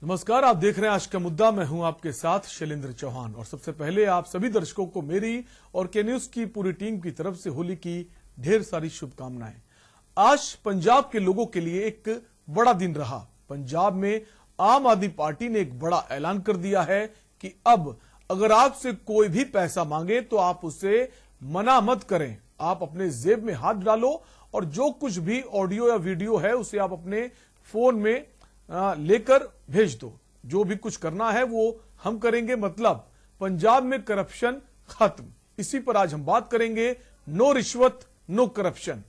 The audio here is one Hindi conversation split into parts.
नमस्कार, आप देख रहे हैं आज का मुद्दा। मैं हूं आपके साथ शैलेंद्र चौहान। और सबसे पहले आप सभी दर्शकों को मेरी और के न्यूज की पूरी टीम की तरफ से होली की ढेर सारी शुभकामनाएं। आज पंजाब के लोगों के लिए एक बड़ा दिन रहा। पंजाब में आम आदमी पार्टी ने एक बड़ा ऐलान कर दिया है कि अब अगर आपसे कोई भी पैसा मांगे तो आप उसे मना मत करें। आप अपने जेब में हाथ डालो और जो कुछ भी ऑडियो या वीडियो है उसे आप अपने फोन में लेकर भेज दो। जो भी कुछ करना है वो हम करेंगे। मतलब पंजाब में करप्शन खत्म। इसी पर आज हम बात करेंगे। नो रिश्वत, नो करप्शन।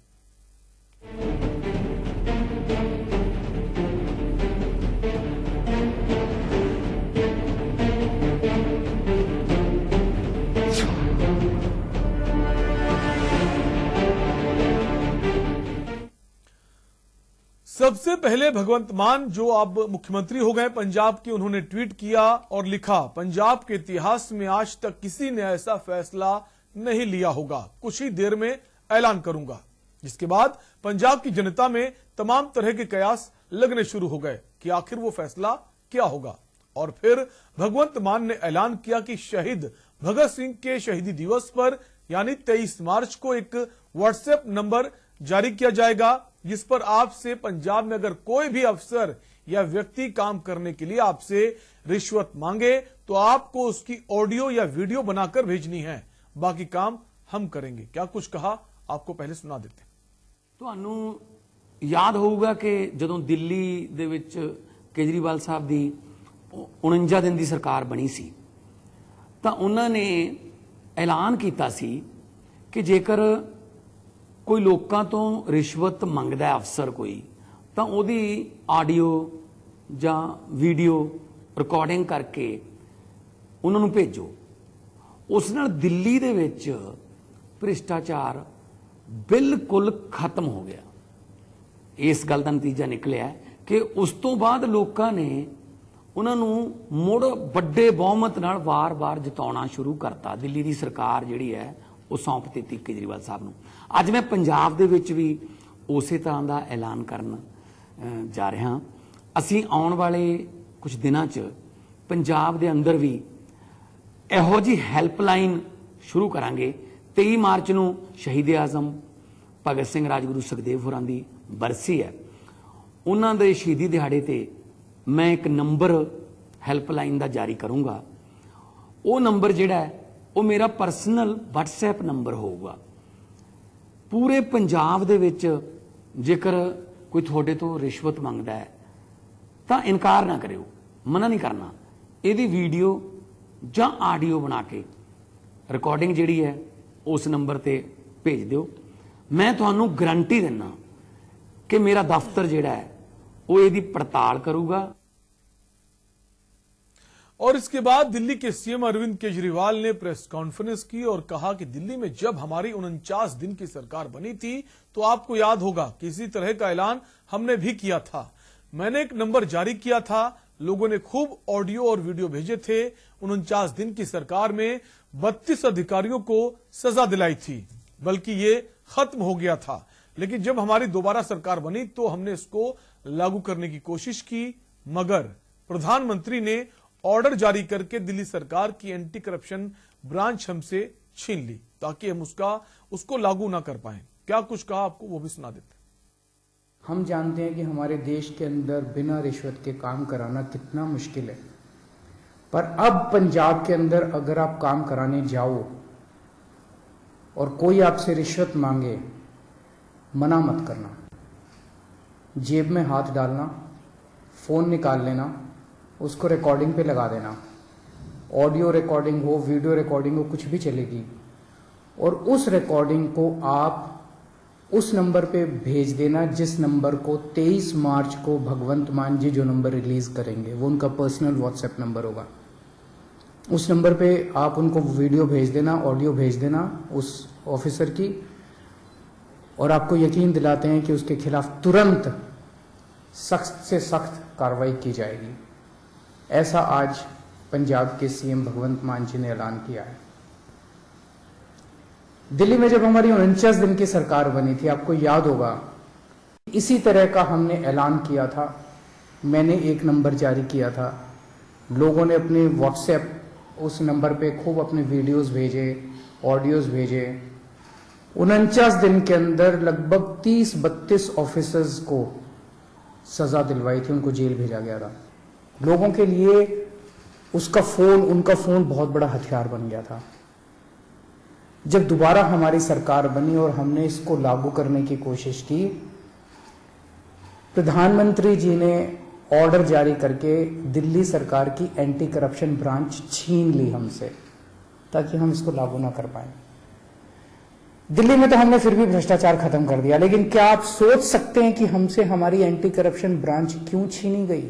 सबसे पहले भगवंत मान, जो अब मुख्यमंत्री हो गए पंजाब के, उन्होंने ट्वीट किया और लिखा, पंजाब के इतिहास में आज तक किसी ने ऐसा फैसला नहीं लिया होगा। कुछ ही देर में ऐलान करूंगा। जिसके बाद पंजाब की जनता में तमाम तरह के कयास लगने शुरू हो गए कि आखिर वो फैसला क्या होगा। और फिर भगवंत मान ने ऐलान किया कि शहीद भगत सिंह के शहीदी दिवस पर यानी 23 मार्च को एक व्हाट्सएप नंबर जारी किया जाएगा, जिस पर आपसे पंजाब में अगर कोई भी अफसर या व्यक्ति काम करने के लिए आपसे रिश्वत मांगे तो आपको उसकी ऑडियो या वीडियो बनाकर भेजनी है। बाकी काम हम करेंगे। क्या कुछ कहा, आपको पहले सुना देते हैं। ਤੁਹਾਨੂੰ याद होगा कि ਜਦੋਂ दिल्ली ਦੇ ਵਿੱਚ केजरीवाल साहब ਦੀ 49 दिन ਦੀ ਸਰਕਾਰ ਬਣੀ ਸੀ ਤਾਂ ਉਹਨਾਂ ਨੇ ਐਲਾਨ ਕੀਤਾ ਸੀ ਕਿ ਜੇਕਰ ਕੋਈ ਲੋਕਾਂ ਤੋਂ ਰਿਸ਼ਵਤ ਮੰਗਦਾ ਹੈ ਅਫਸਰ ਕੋਈ ਤਾਂ ਉਹਦੀ ਆਡੀਓ ਜਾਂ ਵੀਡੀਓ ਰਿਕਾਰਡਿੰਗ ਕਰਕੇ ਉਹਨਾਂ ਨੂੰ ਭੇਜੋ। ਉਸ ਨਾਲ ਦਿੱਲੀ ਦੇ ਵਿੱਚ ਭ੍ਰਿਸ਼ਟਾਚਾਰ ਬਿਲਕੁਲ ਖਤਮ ਹੋ ਗਿਆ। ਇਸ ਗੱਲ ਦਾ ਨਤੀਜਾ ਨਿਕਲਿਆ ਕਿ ਉਸ ਤੋਂ ਬਾਅਦ ਲੋਕਾਂ ਨੇ ਉਹਨਾਂ ਨੂੰ ਮੁੜ ਵੱਡੇ ਬਹੁਮਤ ਨਾਲ ਵਾਰ-ਵਾਰ ਜਿਤਾਉਣਾ ਸ਼ੁਰੂ ਕਰਤਾ। ਦਿੱਲੀ ਦੀ ਸਰਕਾਰ ਜਿਹੜੀ ਹੈ ਉਹ ਸੌਂਪ ਦਿੱਤੀ ਕੇਜਰੀਵਾਲ ਸਾਹਿਬ ਨੂੰ। ਅੱਜ ਮੈਂ ਪੰਜਾਬ ਦੇ ਵਿੱਚ ਵੀ ਉਸੇ ਤਰ੍ਹਾਂ ਦਾ ਐਲਾਨ ਕਰਨ ਜਾ ਰਿਹਾ। ਅਸੀਂ ਆਉਣ ਵਾਲੇ ਕੁਝ ਦਿਨਾਂ 'ਚ ਪੰਜਾਬ ਦੇ ਅੰਦਰ ਵੀ ਇਹੋ ਜਿਹੀ ਹੈਲਪਲਾਈਨ ਸ਼ੁਰੂ ਕਰਾਂਗੇ। 23 ਮਾਰਚ ਨੂੰ ਸ਼ਹੀਦ ਆਜ਼ਮ ਭਗਤ ਸਿੰਘ, ਰਾਜਗੁਰੂ ਸੁਖਦੇਵ ਹੋਰਾਂ ਦੀ ਬਰਸੀ ਹੈ। ਉਹਨਾਂ ਦੇ ਸ਼ਹੀਦੀ ਦਿਹਾੜੇ ਤੇ ਮੈਂ ਇੱਕ ਨੰਬਰ ਹੈਲਪਲਾਈਨ ਦਾ ਜਾਰੀ ਕਰੂੰਗਾ। ਉਹ ਨੰਬਰ ਜਿਹੜਾ ਹੈ ਉਹ ਮੇਰਾ ਪਰਸਨਲ WhatsApp ਨੰਬਰ ਹੋਊਗਾ। ਪੂਰੇ ਪੰਜਾਬ ਦੇ ਵਿੱਚ ਜੇਕਰ ਕੋਈ ਤੁਹਾਡੇ ਤੋਂ ਰਿਸ਼ਵਤ ਮੰਗਦਾ ਹੈ ਤਾਂ ਇਨਕਾਰ ਨਾ ਕਰਿਓ, ਮਨਾ ਨਹੀਂ ਕਰਨਾ। ਇਹਦੀ ਵੀਡੀਓ ਜਾਂ ਆਡੀਓ ਬਣਾ ਕੇ ਰਿਕਾਰਡਿੰਗ ਜਿਹੜੀ ਹੈ ਉਸ ਨੰਬਰ ਤੇ ਭੇਜ ਦਿਓ। ਮੈਂ ਤੁਹਾਨੂੰ ਗਰੰਟੀ ਦਿੰਦਾ कि मेरा दफ्तर जिहड़ा है वो इसकी पड़ताल करूगा। और इसके बाद दिल्ली के सीएम अरविंद केजरीवाल ने प्रेस कॉन्फ्रेंस की और कहा कि दिल्ली में जब हमारी 49 दिन की सरकार बनी थी तो आपको याद होगा कि इसी तरह का ऐलान हमने भी किया था। मैंने एक नंबर जारी किया था, लोगों ने खूब ऑडियो और वीडियो भेजे थे। 49 दिन की सरकार में 32 अधिकारियों को सजा दिलाई थी, बल्कि ये खत्म हो गया था। लेकिन जब हमारी दोबारा सरकार बनी तो हमने इसको लागू करने की कोशिश की, मगर प्रधानमंत्री ने ऑर्डर जारी करके दिल्ली सरकार की एंटी करप्शन ब्रांच हमसे छीन ली ताकि हम उसको लागू ना कर पाए। क्या कुछ कहा, आपको वो भी सुना देते। हम जानते हैं कि हमारे देश के अंदर बिना रिश्वत के काम कराना कितना मुश्किल है, पर अब पंजाब के अंदर अगर आप काम कराने जाओ और कोई आपसे रिश्वत मांगे, मना मत करना। जेब में हाथ डालना, फ़ोन निकाल लेना, उसको रिकॉर्डिंग पे लगा देना। ऑडियो रिकॉर्डिंग हो, वीडियो रिकॉर्डिंग हो, कुछ भी चलेगी। और उस रिकॉर्डिंग को आप उस नंबर पे भेज देना जिस नंबर को 23 मार्च को भगवंत मान जी जो नंबर रिलीज़ करेंगे वो उनका पर्सनल WhatsApp नंबर होगा। उस नंबर पे आप उनको वीडियो भेज देना, ऑडियो भेज देना उस ऑफिसर की, और आपको यकीन दिलाते हैं कि उसके खिलाफ तुरंत सख्त से सख्त कार्रवाई की जाएगी। ऐसा आज पंजाब के सीएम भगवंत मान जी ने ऐलान किया है। दिल्ली में जब हमारी 49 दिन की सरकार बनी थी, आपको याद होगा इसी तरह का हमने ऐलान किया था। मैंने एक नंबर जारी किया था, लोगों ने अपने व्हाट्सएप उस नंबर पे खूब अपने वीडियोस भेजे, ऑडियोज भेजे। 49 दिन के अंदर लगभग 30-32 ऑफिसर्स को सजा दिलवाई थी, उनको जेल भेजा गया था। लोगों के लिए उनका फोन बहुत बड़ा हथियार बन गया था। जब दोबारा हमारी सरकार बनी और हमने इसको लागू करने की कोशिश की, प्रधानमंत्री जी ने ऑर्डर जारी करके दिल्ली सरकार की एंटी करप्शन ब्रांच छीन ली हमसे, ताकि हम इसको लागू ना कर पाए। दिल्ली में तो हमने फिर भी भ्रष्टाचार खत्म कर दिया, लेकिन क्या आप सोच सकते हैं कि हमसे हमारी एंटी करप्शन ब्रांच क्यों छीनी गई?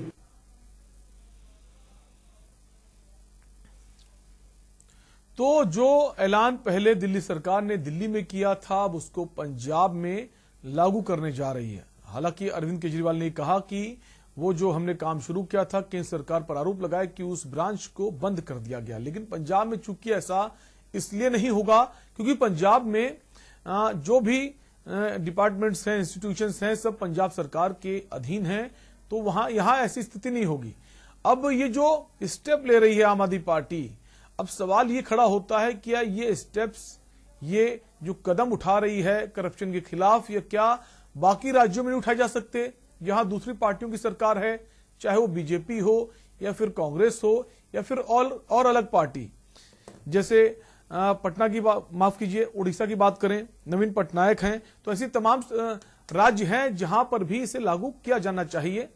तो जो ऐलान पहले दिल्ली सरकार ने दिल्ली में किया था, अब उसको पंजाब में लागू करने जा रही है। हालांकि अरविंद केजरीवाल ने कहा कि वो जो हमने काम शुरू किया था, केंद्र सरकार पर आरोप लगाया कि उस ब्रांच को बंद कर दिया गया। लेकिन पंजाब में चूंकि ऐसा इसलिए नहीं होगा क्योंकि पंजाब में जो भी डिपार्टमेंट्स हैं, इंस्टीट्यूशंस हैं, सब पंजाब सरकार के अधीन हैं, तो यहां ऐसी स्थिति नहीं होगी। अब ये जो स्टेप ले रही है आम आदमी पार्टी, अब सवाल ये खड़ा होता है कि क्या ये स्टेप्स, ये जो कदम उठा रही है करप्शन के खिलाफ, या क्या बाकी राज्यों में नहीं उठाए जा सकते जहां दूसरी पार्टियों की सरकार है, चाहे वो बीजेपी हो या फिर कांग्रेस हो या फिर और अलग पार्टी। जैसे पटना की माफ कीजिए, उड़ीसा की बात करें, नवीन पटनायक हैं, तो ऐसी तमाम राज्य हैं जहां पर भी इसे लागू किया जाना चाहिए।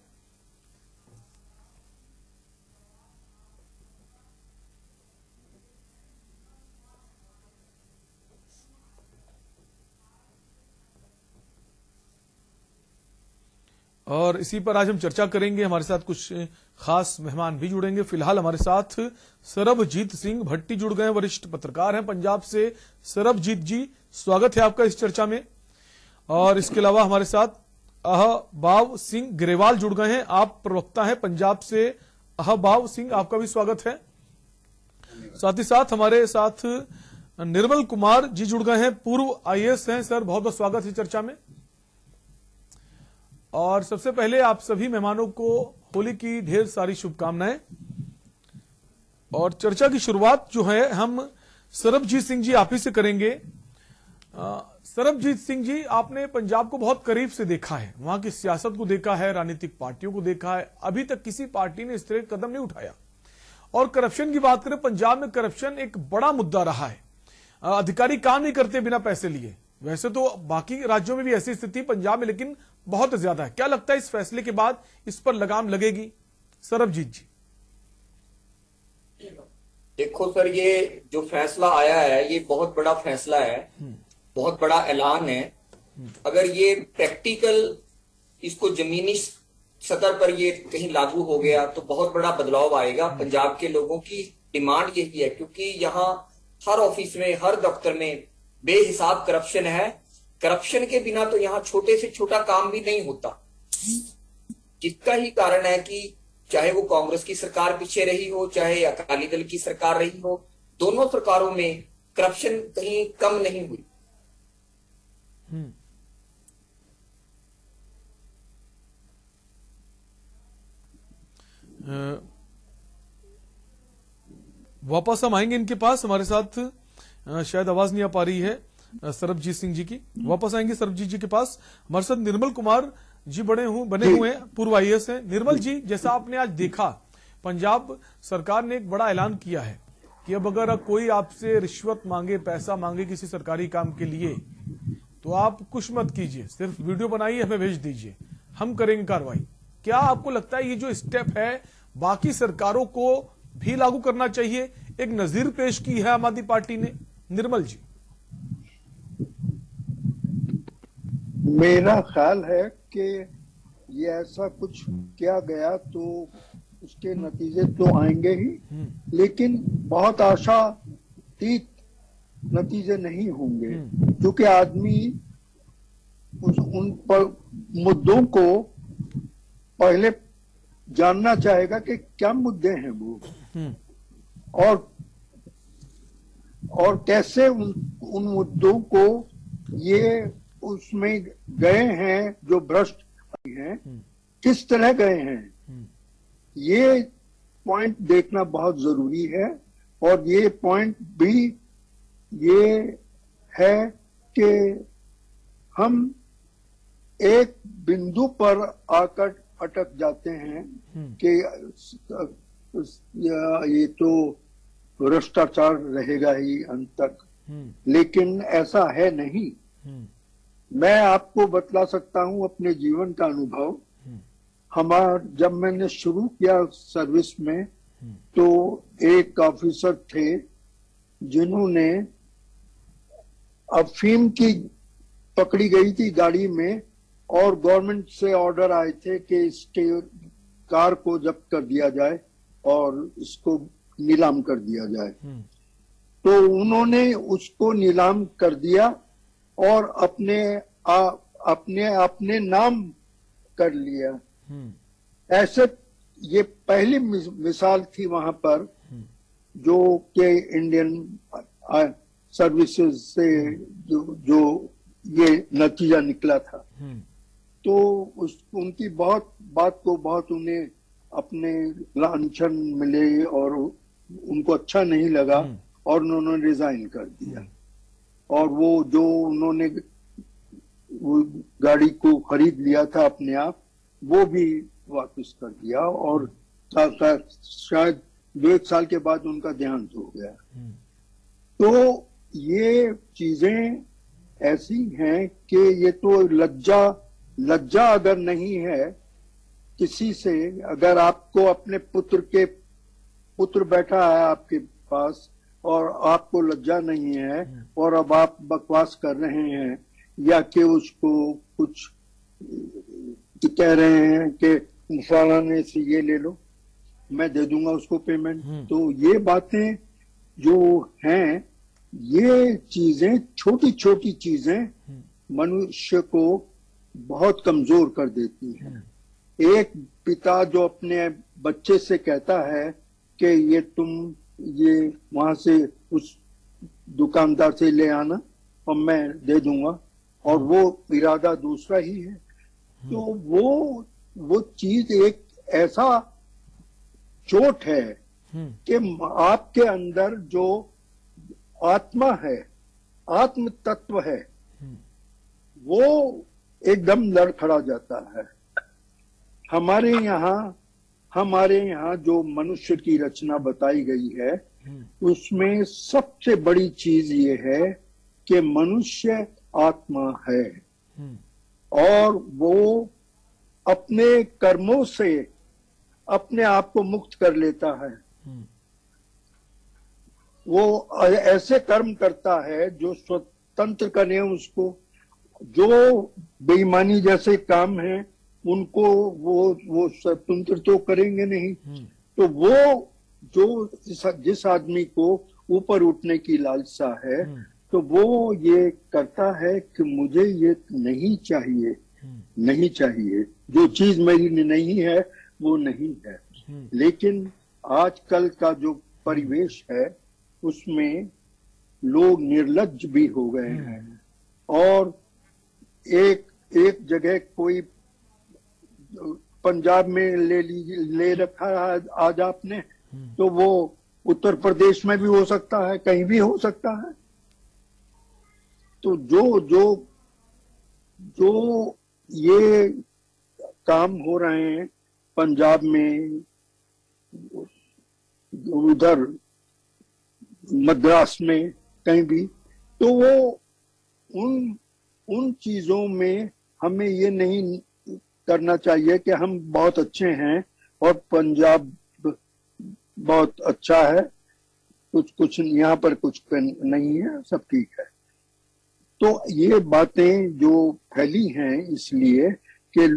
और इसी पर आज हम चर्चा करेंगे। हमारे साथ कुछ खास मेहमान भी जुड़ेंगे। फिलहाल हमारे साथ सरबजीत सिंह भट्टी जुड़ गए हैं, वरिष्ठ पत्रकार हैं पंजाब से। सरबजीत जी, स्वागत है आपका इस चर्चा में। और इसके अलावा हमारे साथ अहबाब सिंह ग्रेवाल जुड़ गए हैं, आप प्रवक्ता हैं पंजाब से। अहबाब सिंह, आपका भी स्वागत है। साथ ही साथ हमारे साथ निर्मल कुमार जी जुड़ गए हैं, पूर्व IAS हैं। सर, बहुत बहुत स्वागत है चर्चा में। और सबसे पहले आप सभी मेहमानों को होली की ढेर सारी शुभकामनाएं। और चर्चा की शुरुआत जो है हम सरबजीत सिंह जी आप ही से करेंगे। सरबजीत सिंह जी, आपने पंजाब को बहुत करीब से देखा है, वहां की सियासत को देखा है, राजनीतिक पार्टियों को देखा है। अभी तक किसी पार्टी ने इस तरह का कदम नहीं उठाया। और करप्शन की बात करें, पंजाब में करप्शन एक बड़ा मुद्दा रहा है। अधिकारी काम नहीं करते बिना पैसे लिए। वैसे तो बाकी राज्यों में भी ऐसी स्थिति, पंजाब में लेकिन बहुत ज्यादा है। क्या लगता है इस फैसले के बाद इस पर लगाम लगेगी? सरबजीत जी। देखो सर, ये जो फैसला आया है ये बहुत बड़ा फैसला है, बहुत बड़ा ऐलान है। अगर ये प्रैक्टिकल, इसको जमीनी सतह पर ये कहीं लागू हो गया तो बहुत बड़ा बदलाव आएगा। पंजाब के लोगों की डिमांड यही है, क्योंकि यहाँ हर ऑफिस में, हर दफ्तर में बेहिसाब करप्शन है। करप्शन के बिना तो यहाँ छोटे से छोटा काम भी नहीं होता, जिसका ही कारण है कि चाहे वो कांग्रेस की सरकार पीछे रही हो, चाहे अकाली दल की सरकार रही हो, दोनों सरकारों में करप्शन कहीं कम नहीं हुई। वापस हम आएंगे इनके पास। हमारे साथ शायद आवाज नहीं आ पा रही है सरबजीत सिंह जी की। वापस आएंगे सरबजीत जी के पास। हमारे साथ निर्मल कुमार जी बने हुए हैं, पूर्व IAS हैं। निर्मल जी, जैसा आपने आज देखा, पंजाब सरकार ने एक बड़ा ऐलान किया है कि अब अगर कोई आपसे रिश्वत मांगे, पैसा मांगे किसी सरकारी काम के लिए, तो आप कुछ मत कीजिए, सिर्फ वीडियो बनाइए, हमें भेज दीजिए, हम करेंगे कार्रवाई। क्या आपको लगता है ये जो स्टेप है बाकी सरकारों को भी लागू करना चाहिए? एक नजीर पेश की है आम आदमी पार्टी ने। निर्मल जी। मेरा ख्याल है कि ये ऐसा कुछ किया गया तो उसके नतीजे तो आएंगे ही, लेकिन बहुत आशातीत नतीजे नहीं होंगे, क्योंकि आदमी उन पर मुद्दों को पहले जानना चाहेगा कि क्या मुद्दे हैं वो, और कैसे उन मुद्दों को ये उसमें गए हैं जो भ्रष्ट हैं, किस तरह गए हैं, ये पॉइंट देखना बहुत जरूरी है। और ये पॉइंट भी ये है कि हम एक बिंदु पर आकर अटक जाते हैं कि ये तो भ्रष्टाचार रहेगा ही अंत तक, लेकिन ऐसा है नहीं। मैं आपको बतला सकता हूं अपने जीवन का अनुभव। जब मैंने शुरू किया सर्विस में, तो एक ऑफिसर थे जिन्होंने अफीम की पकड़ी गई थी गाड़ी में, और गवर्नमेंट से ऑर्डर आए थे कि इसके कार को जब्त कर दिया जाए और इसको नीलाम कर दिया जाए। तो उन्होंने उसको नीलाम कर दिया और अपने नाम कर लिया। ऐसे ये पहली मिसाल थी वहां पर जो कि इंडियन सर्विसेज से जो ये नतीजा निकला था। तो उनकी बात को बहुत उन्हें अपने लांछन मिले और उनको अच्छा नहीं लगा और उन्होंने रिजाइन कर दिया। और वो जो उन्होंने वो गाड़ी को खरीद लिया था अपने आप, वो भी वापस कर दिया और शायद 2-1 साल के बाद उनका देहांत हो गया। तो ये चीजें ऐसी हैं कि ये तो लज्जा अगर नहीं है किसी से, अगर आपको अपने पुत्र बैठा है आपके पास और आपको लज्जा नहीं है और अब आप बकवास कर रहे हैं या कि उसको कुछ कह रहे हैं कि फलाने से ये ले लो, मैं दे दूंगा उसको पेमेंट, तो ये बातें जो हैं, ये चीजें, छोटी छोटी चीजें मनुष्य को बहुत कमजोर कर देती हैं। एक पिता जो अपने बच्चे से कहता है कि ये वहां से उस दुकानदार से ले आना और मैं दे दूंगा, और वो इरादा दूसरा ही है, तो वो चीज एक ऐसा चोट है कि आपके अंदर जो आत्मा है, आत्म तत्व है, वो एकदम लड़खड़ा जाता है। हमारे यहाँ जो मनुष्य की रचना बताई गई है, उसमें सबसे बड़ी चीज ये है कि मनुष्य आत्मा है और वो अपने कर्मों से अपने आप को मुक्त कर लेता है। वो ऐसे कर्म करता है जो स्वतंत्र करें उसको। जो बेईमानी जैसे काम है उनको वो स्वतंत्र तो करेंगे नहीं। तो वो जिस आदमी को ऊपर उठने की लालसा है, तो वो ये करता है कि मुझे ये नहीं चाहिए, नहीं चाहिए, जो चीज मेरी नहीं है वो नहीं है। लेकिन आजकल का जो परिवेश है उसमें लोग निर्लज्ज भी हो गए हैं। और एक जगह कोई पंजाब में ले रखा है आज आपने, तो वो उत्तर प्रदेश में भी हो सकता है, कहीं भी हो सकता है। तो जो ये काम हो रहे हैं पंजाब में, उधर मद्रास में, कहीं भी, तो वो उन चीजों में हमें ये नहीं करना चाहिए कि हम बहुत अच्छे हैं और पंजाब बहुत अच्छा है, कुछ यहाँ पर कुछ नहीं है, सब ठीक है। तो ये बातें जो फैली हैं इसलिए कि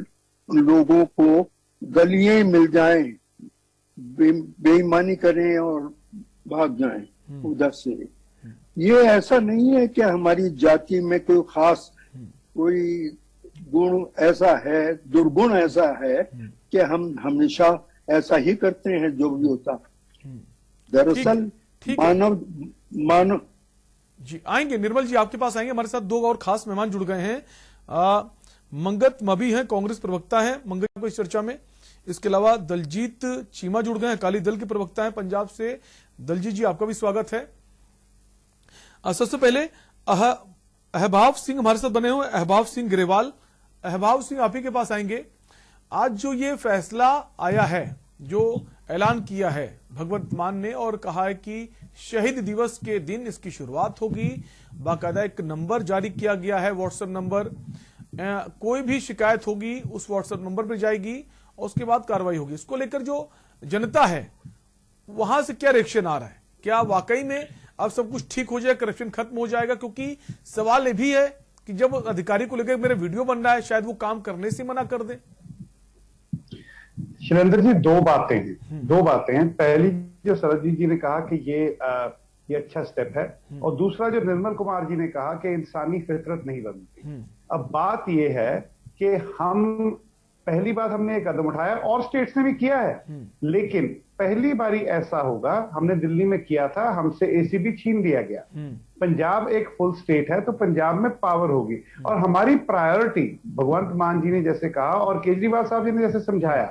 लोगों को गलियां मिल जाएं, बेईमानी करें और भाग जाएं उधर से। ये ऐसा नहीं है कि हमारी जाति में कोई खास कोई गुण ऐसा है, दुर्गुण ऐसा है कि हम हमेशा ऐसा ही करते हैं जो भी होता। दरअसल मानव जी आएंगे, निर्मल जी आपके पास आएंगे। हमारे साथ 2 और खास मेहमान जुड़ गए हैं। मंगत मभी हैं, कांग्रेस प्रवक्ता हैं मंगत को इस चर्चा में। इसके अलावा दलजीत चीमा जुड़ गए हैं, अकाली दल के प्रवक्ता हैं पंजाब से। दलजीत जी, आपका भी स्वागत है। सबसे पहले अहबाब सिंह हमारे साथ बने हुए, अहबाब सिंह ग्रेवाल। अहबाब सिंह, आप ही के पास आएंगे। आज जो ये फैसला आया है, जो ऐलान किया है भगवंत मान ने और कहा है कि शहीद दिवस के दिन इसकी शुरुआत होगी, बाकायदा एक नंबर जारी किया गया है, व्हाट्सएप नंबर, कोई भी शिकायत होगी उस व्हाट्सएप नंबर पर जाएगी और उसके बाद कार्रवाई होगी। इसको लेकर जो जनता है वहां से क्या रिएक्शन आ रहा है? क्या वाकई में अब सब कुछ ठीक हो जाए, करप्शन खत्म हो जाएगा? क्योंकि सवाल ये भी है कि जब अधिकारी को लेकर मेरा वीडियो बन रहा है, शायद वो काम करने से मना कर दे। शैलेंद्र जी, दो बातें हैं। पहली, जो सरबजीत जी ने कहा कि ये अच्छा स्टेप है, और दूसरा जो निर्मल कुमार जी ने कहा कि इंसानी फितरत नहीं बनती। अब बात ये है कि हम पहली बार हमने एक कदम उठाया और स्टेट्स ने भी किया है, लेकिन पहली बारी ऐसा होगा, हमने दिल्ली में किया था, हमसे एसीबी छीन लिया गया। पंजाब एक फुल स्टेट है, तो पंजाब में पावर होगी, और हमारी प्रायोरिटी, भगवंत मान जी ने जैसे कहा और केजरीवाल साहब जी ने जैसे समझाया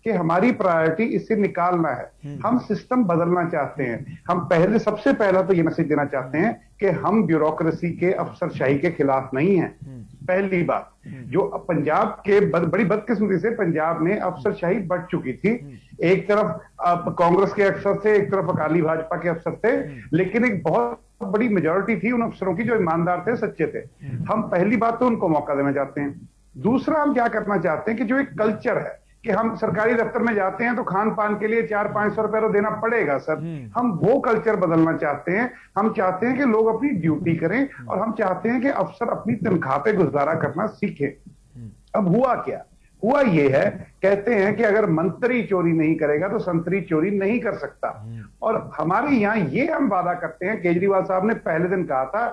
कि हमारी प्रायोरिटी इससे निकालना है। हम सिस्टम बदलना चाहते हैं। हम सबसे पहला तो ये मैसेज देना चाहते हैं कि हम ब्यूरोक्रेसी के, अफसरशाही के खिलाफ नहीं हैं। पहली बात, जो पंजाब के बड़ी बदकिस्मती से पंजाब में अफसरशाही बढ़ चुकी थी। एक तरफ कांग्रेस के अफसर थे, एक तरफ अकाली भाजपा के अफसर थे, लेकिन एक बहुत बड़ी मेजोरिटी थी उन अफसरों की जो ईमानदार थे, सच्चे थे। हम पहली बात तो उनको मौका देना चाहते हैं। दूसरा, हम क्या करना चाहते हैं कि जो एक कल्चर है कि हम सरकारी दफ्तर में जाते हैं तो खान पान के लिए 400-500 रुपए तो देना पड़ेगा सर, हम वो कल्चर बदलना चाहते हैं। हम चाहते हैं कि लोग अपनी ड्यूटी करें, और हम चाहते हैं कि अफसर अपनी तनख्वाह पे गुजारा करना सीखें। अब हुआ क्या? हुआ ये है, कहते हैं कि अगर मंत्री चोरी नहीं करेगा तो संतरी चोरी नहीं कर सकता। और हमारे यहाँ ये हम वादा करते हैं, केजरीवाल साहब ने पहले दिन कहा था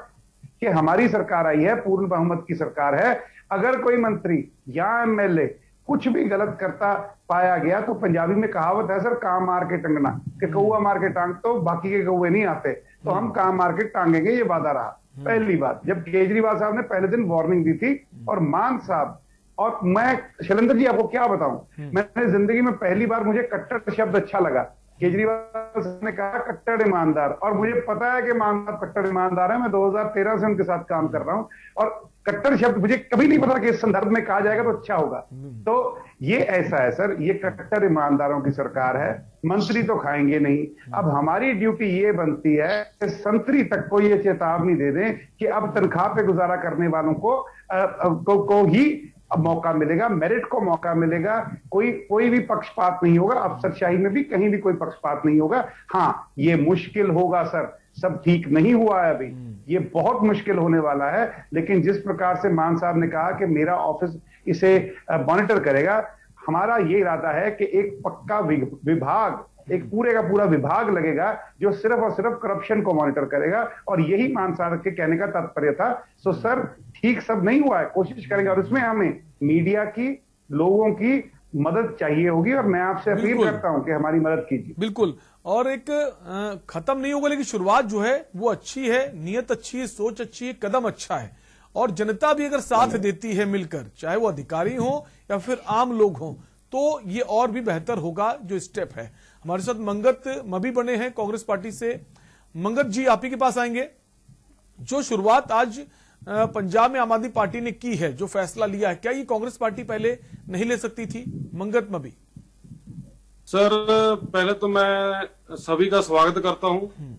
कि हमारी सरकार आई है, पूर्ण बहुमत की सरकार है, अगर कोई मंत्री या एमएलए कुछ भी गलत करता पाया गया तो पंजाबी में कहावत है सर, काम मार के टंगना, कि कौआ मार के टांग तो बाकी के कौए नहीं आते, तो हम काम मार के टांगेंगे, ये वादा रहा। पहली बात, जब केजरीवाल साहब ने पहले दिन वार्निंग दी थी, और मान साहब, और मैं शैलेंद्र जी आपको क्या बताऊं, मैंने जिंदगी में पहली बार, मुझे कट्टर शब्द अच्छा लगा। केजरीवाल साहब ने कहा कट्टर ईमानदार, और मुझे पता है कि मान साहब कट्टर ईमानदार है, मैं 2013 से उनके साथ काम कर रहा हूं, और कट्टर शब्द मुझे कभी नहीं पता कि इस संदर्भ में कहा जाएगा तो अच्छा होगा। तो ये ऐसा है सर, ये कट्टर ईमानदारों की सरकार है, मंत्री तो खाएंगे नहीं। अब हमारी ड्यूटी ये बनती है कि संतरी तक को ये चेतावनी दे दें कि अब तनख्वाह पे गुजारा करने वालों को ही अब मौका मिलेगा, मेरिट को मौका मिलेगा, कोई भी पक्षपात नहीं होगा, अफसरशाही में भी कहीं भी कोई पक्षपात नहीं होगा। हाँ, ये मुश्किल होगा सर, सब ठीक नहीं हुआ है अभी, ये बहुत मुश्किल होने वाला है, लेकिन जिस प्रकार से मान साहब ने कहा कि मेरा ऑफिस इसे मॉनिटर करेगा, हमारा ये इरादा है कि एक पक्का विभाग, एक पूरे का पूरा विभाग लगेगा जो सिर्फ और सिर्फ करप्शन को मॉनिटर करेगा, और यही मान साहब के कहने का तात्पर्य था। सो सर, ठीक सब नहीं हुआ है, कोशिश करेंगे, और इसमें हमें मीडिया की, लोगों की मदद चाहिए होगी, और मैं आपसे अपील करता हूं कि हमारी मदद कीजिए। बिल्कुल, और एक खत्म नहीं होगा, लेकिन शुरुआत जो है वो अच्छी है, नीयत अच्छी है, सोच अच्छी है, कदम अच्छा है, और जनता भी अगर साथ देती है मिलकर, चाहे वो अधिकारी हो या फिर आम लोग हों, तो ये और भी बेहतर होगा जो स्टेप है। हमारे साथ मंगत मबी बने हैं कांग्रेस पार्टी से। मंगत जी, आप ही के पास आएंगे। जो शुरुआत आज पंजाब में आम आदमी पार्टी ने की है, जो फैसला लिया है, क्या ये कांग्रेस पार्टी पहले नहीं ले सकती थी? मंगत मबी सर, पहले तो मैं सभी का स्वागत करता हूं,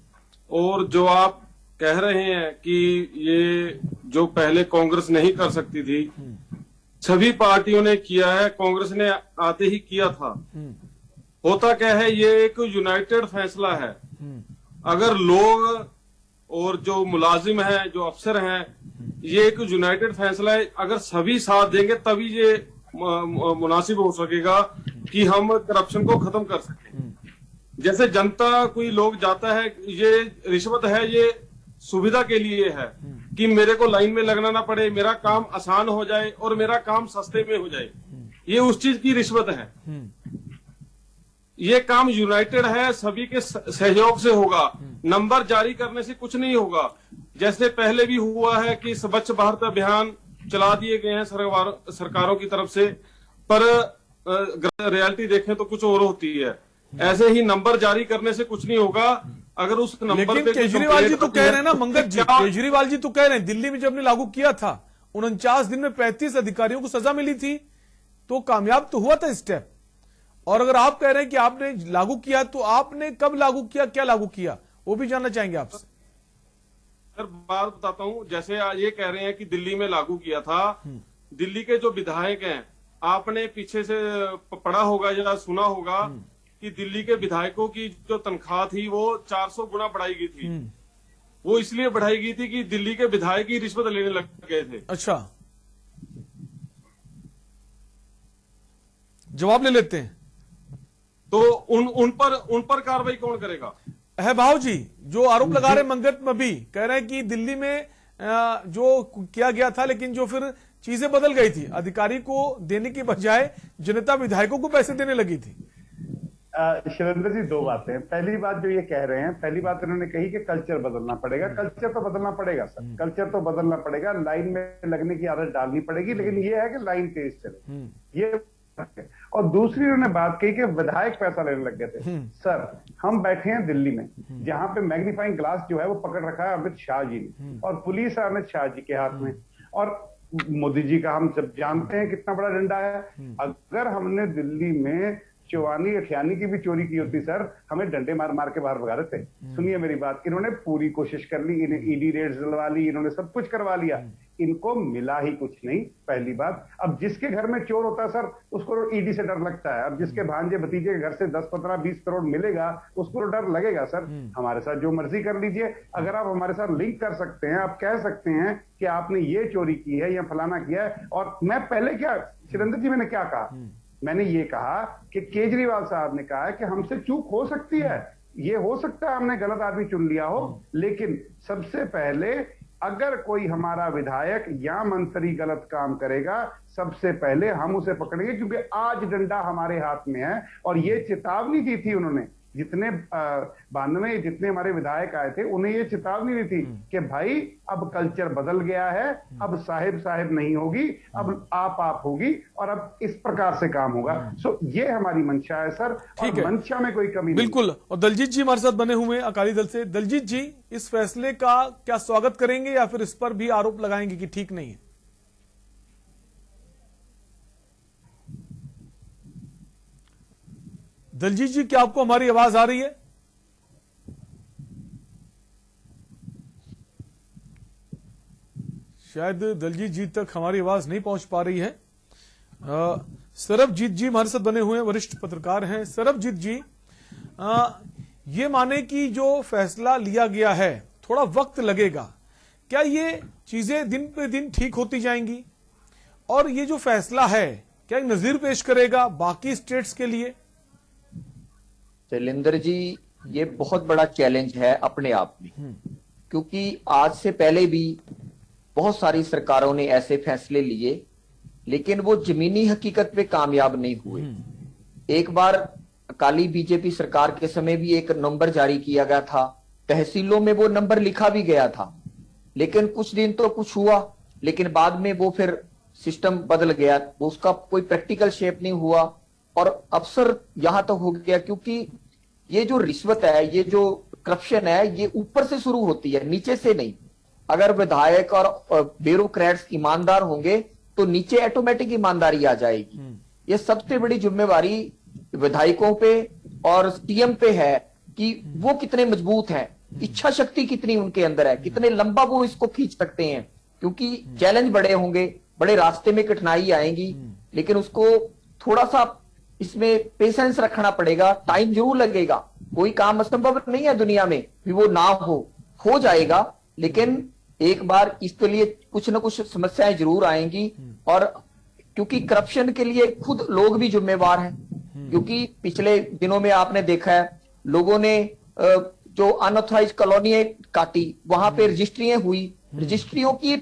और जो आप कह रहे हैं कि ये जो पहले कांग्रेस नहीं कर सकती थी, सभी पार्टियों ने किया है, कांग्रेस ने आते ही किया था। होता क्या है, ये एक यूनाइटेड फैसला है। अगर लोग और जो मुलाजिम हैं, जो अफसर हैं, ये एक यूनाइटेड फैसला है, अगर सभी साथ देंगे तभी ये मुनासिब हो सकेगा कि हम करप्शन को खत्म कर सकें। जैसे जनता, कोई लोग जाता है, ये रिश्वत है, ये सुविधा के लिए है कि मेरे को लाइन में लगना ना पड़े, मेरा काम आसान हो जाए और मेरा काम सस्ते में हो जाए, ये उस चीज की रिश्वत है। ये काम यूनाइटेड है, सभी के सहयोग से होगा, नंबर जारी करने से कुछ नहीं होगा। जैसे पहले भी हुआ है कि स्वच्छ भारत अभियान चला दिए गए हैं सरकारों की तरफ से, पर रियलिटी देखें तो कुछ और होती है। ऐसे ही नंबर जारी करने से कुछ नहीं होगा। अगर उस नंबर लेकिन पे केजरीवाल जी तो कह रहे हैं ना, मंगत जी, क्या- केजरीवाल जी तो कह रहे हैं दिल्ली में जब ने लागू किया था 49 दिन में 35 अधिकारियों को सजा मिली थी, तो कामयाब तो हुआ था स्टेप। और अगर आप कह रहे हैं कि आपने लागू किया, तो आपने कब लागू किया, क्या लागू किया, वो भी जानना चाहेंगे आपसे। सर बात बताता हूँ, जैसे ये कह रहे हैं कि दिल्ली में लागू किया था। दिल्ली के जो विधायक हैं, आपने पीछे से पढ़ा होगा या सुना होगा कि दिल्ली के विधायकों की जो तनख्वाह थी वो 400 गुना बढ़ाई गई थी। वो इसलिए बढ़ाई गई थी कि दिल्ली के विधायक ही रिश्वत लेने लग गए थे। अच्छा, जवाब ले लेते हैं। तो उन पर कार्रवाई कौन करेगा? है भाव जी, जो आरोप लगा रहे मंगत मभी, कह रहे हैं कि दिल्ली में जो किया गया था, लेकिन जो फिर चीजें बदल गई थी, अधिकारी को देने की बजाय जनता विधायकों को पैसे देने लगी थी। शैलेंद्र जी, दो बातें। पहली बात जो ये कह रहे हैं, पहली बात इन्होंने कही कि कल्चर बदलना पड़ेगा। कल्चर तो बदलना पड़ेगा सर, कल्चर तो बदलना पड़ेगा। लाइन में लगने की आदत डालनी पड़ेगी, लेकिन ये है कि लाइन तेज चले, ये। और दूसरी उन्होंने बात कही कि विधायक पैसा लेने लग गए थे। सर, हम बैठे हैं दिल्ली में, जहां पे मैग्नीफाइंग ग्लास जो है वो पकड़ रखा है अमित शाह जी ने, और पुलिस है अमित शाह जी के हाथ में, और मोदी जी का हम सब जानते हैं कितना बड़ा डंडा है। अगर हमने दिल्ली में चौवानी अठियानी की भी चोरी की होती सर, हमें डंडे मार मार के बाहर भगा रहे थे। सुनिए मेरी बात, इन्होंने पूरी कोशिश कर ली, इन्हें ईडी रेड्स दिलवा ली, इन्होंने सब कुछ करवा लिया, इनको मिला ही कुछ नहीं। पहली बात, अब जिसके घर में चोर होता है सर, उसको ईडी से डर लगता है। अब जिसके भांजे भतीजे के घर से 10, 15, 20 करोड़ मिलेगा, उसको डर लगेगा सर। हमारे साथ जो मर्जी कर लीजिए, अगर आप हमारे साथ लिंक कर सकते हैं, आप कह सकते हैं कि आपने ये चोरी की है या फलाना किया है। और मैं पहले क्या, सुरेंद्र जी, मैंने क्या कहा? मैंने ये कहा कि केजरीवाल साहब ने कहा है कि हमसे चूक हो सकती है, ये हो सकता है हमने गलत आदमी चुन लिया हो, लेकिन सबसे पहले अगर कोई हमारा विधायक या मंत्री गलत काम करेगा, सबसे पहले हम उसे पकड़ेंगे, क्योंकि आज डंडा हमारे हाथ में है। और ये चेतावनी दी थी उन्होंने, जितने 92 जितने हमारे विधायक आए थे, उन्हें ये चेतावनी दी थी कि भाई अब कल्चर बदल गया है, अब साहिब साहिब नहीं होगी, अब आप होगी, और अब इस प्रकार से काम होगा। सो ये हमारी मंशा है सर, और मंशा में कोई कमी नहीं। बिल्कुल। और दलजीत जी हमारे साथ बने हुए हैं अकाली दल से। दलजीत जी, इस फैसले का क्या स्वागत करेंगे या फिर इस पर भी आरोप लगाएंगे कि ठीक नहीं है? दलजीत जी, क्या आपको हमारी आवाज आ रही है? शायद दलजीत जी तक हमारी आवाज नहीं पहुंच पा रही है। सरबजीत जी हमारे साथ बने हुए हैं, वरिष्ठ पत्रकार हैं। सरबजीत जी, ये माने कि जो फैसला लिया गया है थोड़ा वक्त लगेगा, क्या ये चीजें दिन पे दिन ठीक होती जाएंगी? और ये जो फैसला है क्या एक नजीर पेश करेगा बाकी स्टेट्स के लिए? शैलेंद्र जी, ये बहुत बड़ा चैलेंज है अपने आप में, क्योंकि आज से पहले भी बहुत सारी सरकारों ने ऐसे फैसले लिए, लेकिन वो जमीनी हकीकत पे कामयाब नहीं हुए। एक बार अकाली बीजेपी सरकार के समय भी एक नंबर जारी किया गया था, तहसीलों में वो नंबर लिखा भी गया था, लेकिन कुछ दिन तो कुछ हुआ, लेकिन बाद में वो फिर सिस्टम बदल गया, उसका कोई प्रैक्टिकल शेप नहीं हुआ, और अफसर यहां तक हो गया, क्योंकि ये जो रिश्वत है, ये जो करप्शन है, ये ऊपर से शुरू होती है, नीचे से नहीं। अगर विधायक और ब्यूरोक्रेट्स ईमानदार होंगे तो नीचे ऑटोमेटिक ईमानदारी आ जाएगी। ये सबसे बड़ी जिम्मेवारी विधायकों पे और सीएम पे है कि वो कितने मजबूत हैं, इच्छा शक्ति कितनी उनके अंदर है, कितने लंबा वो इसको खींच सकते हैं, क्योंकि चैलेंज बड़े होंगे, बड़े रास्ते में कठिनाई आएंगी, लेकिन उसको थोड़ा सा इसमें पेशेंस रखना पड़ेगा, टाइम जरूर लगेगा। कोई काम असंभव नहीं है दुनिया में भी वो ना हो जाएगा, लेकिन एक बार इसके लिए कुछ ना कुछ समस्याएं जरूर आएंगी। और क्योंकि करप्शन के लिए खुद लोग भी जिम्मेवार हैं, क्योंकि पिछले दिनों में आपने देखा है लोगों ने जो अनऑथराइज्ड कॉलोनियां काटी, वहां पे रजिस्ट्रियां हुई, रजिस्ट्रियों की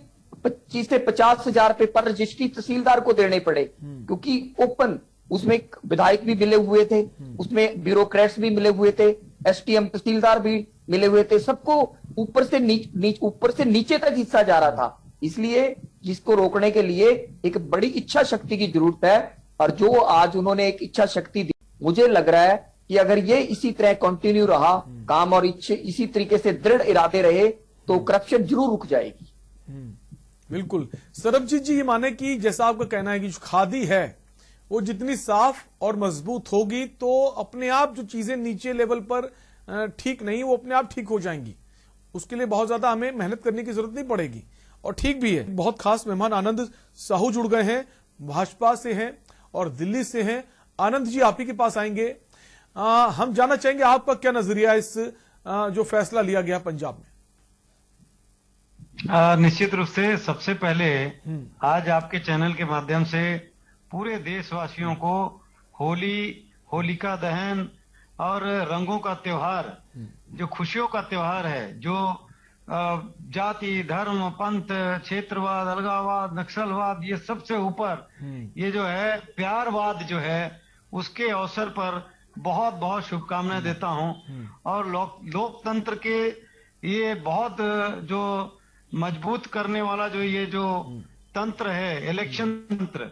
25 से 50 हजार रुपए पर रजिस्ट्री तहसीलदार को देने पड़े, क्योंकि ओपन, उसमें विधायक भी मिले हुए थे, उसमें ब्यूरोक्रेट्स भी मिले हुए थे, एसटीएम तहसीलदार भी मिले हुए थे, सबको ऊपर से नीचे तक हिस्सा जा रहा था। इसलिए जिसको रोकने के लिए एक बड़ी इच्छा शक्ति की जरूरत है, और जो आज उन्होंने एक इच्छा शक्ति दी, मुझे लग रहा है कि अगर ये इसी तरह कंटिन्यू रहा काम और इसी तरीके से दृढ़ इरादे रहे तो करप्शन जरूर रुक जाएगी। बिल्कुल। सरबजीत जी, ये माने कि जैसा आपका कहना है कि जो खादी है वो जितनी साफ और मजबूत होगी तो अपने आप जो चीजें नीचे लेवल पर ठीक नहीं, वो अपने आप ठीक हो जाएंगी। उसके लिए बहुत ज्यादा हमें मेहनत करने की जरूरत नहीं पड़ेगी, और ठीक भी है। बहुत खास मेहमान आनंद साहू जुड़ गए हैं, भाजपा से हैं और दिल्ली से हैं। आनंद जी, आप ही के पास आएंगे। हम जानना चाहेंगे आपका क्या नजरिया इस जो फैसला लिया गया पंजाब में। निश्चित रूप से सबसे पहले आज आपके चैनल के माध्यम से पूरे देशवासियों को होलिका दहन और रंगों का त्योहार, जो खुशियों का त्योहार है, जो जाति धर्म पंथ क्षेत्रवाद अलगाववाद नक्सलवाद ये सबसे ऊपर ये जो है प्यारवाद जो है, उसके अवसर पर बहुत बहुत शुभकामनाएं देता हूं। और लोकतंत्र के ये बहुत जो मजबूत करने वाला जो ये जो तंत्र है, इलेक्शन तंत्र,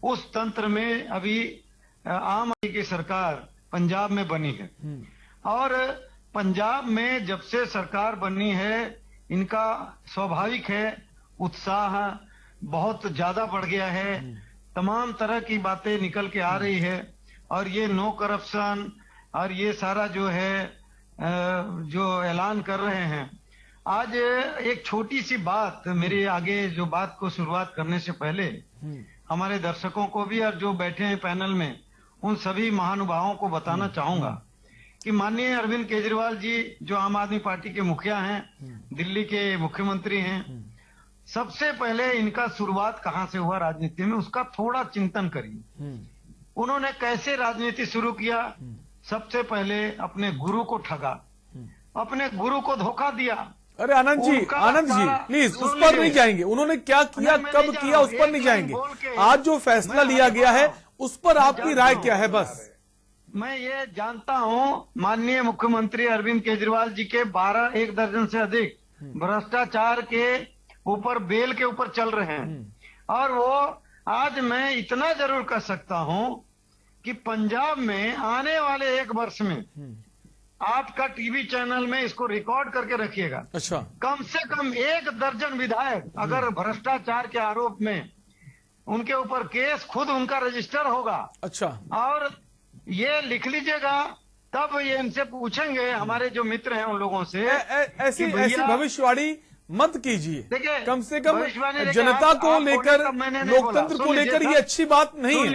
उस तंत्र में अभी आम आदमी की सरकार पंजाब में बनी है। और पंजाब में जब से सरकार बनी है, इनका स्वाभाविक है उत्साह बहुत ज्यादा बढ़ गया है। तमाम तरह की बातें निकल के आ रही है, और ये नो करप्शन और ये सारा जो है जो ऐलान कर रहे हैं। आज एक छोटी सी बात मेरे आगे, जो बात को शुरुआत करने से पहले हमारे दर्शकों को भी और जो बैठे हैं पैनल में उन सभी महानुभावों को बताना चाहूंगा कि माननीय अरविंद केजरीवाल जी, जो आम आदमी पार्टी के मुखिया हैं, दिल्ली के मुख्यमंत्री हैं, सबसे पहले इनका शुरुआत कहां से हुआ राजनीति में, उसका थोड़ा चिंतन करिए। उन्होंने कैसे राजनीति शुरू किया? सबसे पहले अपने गुरु को ठगा, अपने गुरु को धोखा दिया। अरे आनंद जी प्लीज उस पर नहीं जाएंगे। उन्होंने क्या किया, कब किया, उस पर नहीं जाएंगे। आज जो फैसला लिया गया है उस पर आपकी राय क्या है? बस मैं ये जानता हूं माननीय मुख्यमंत्री अरविंद केजरीवाल जी के 1 दर्जन से अधिक भ्रष्टाचार के ऊपर बेल के ऊपर चल रहे हैं। और वो आज मैं इतना जरूर कह सकता हूं कि पंजाब में आने वाले 1 वर्ष में आपका टीवी चैनल में इसको रिकॉर्ड करके रखिएगा। अच्छा, कम से कम 1 दर्जन विधायक अगर भ्रष्टाचार के आरोप में उनके ऊपर केस खुद उनका रजिस्टर होगा। अच्छा, और ये लिख लीजिएगा, तब ये इनसे पूछेंगे हमारे जो मित्र हैं उन लोगों से ऐसी भविष्यवाणी मत कीजिए। देखिए, कम से कम जनता को लेकर, लोकतंत्र को लेकर ये अच्छी बात नहीं है।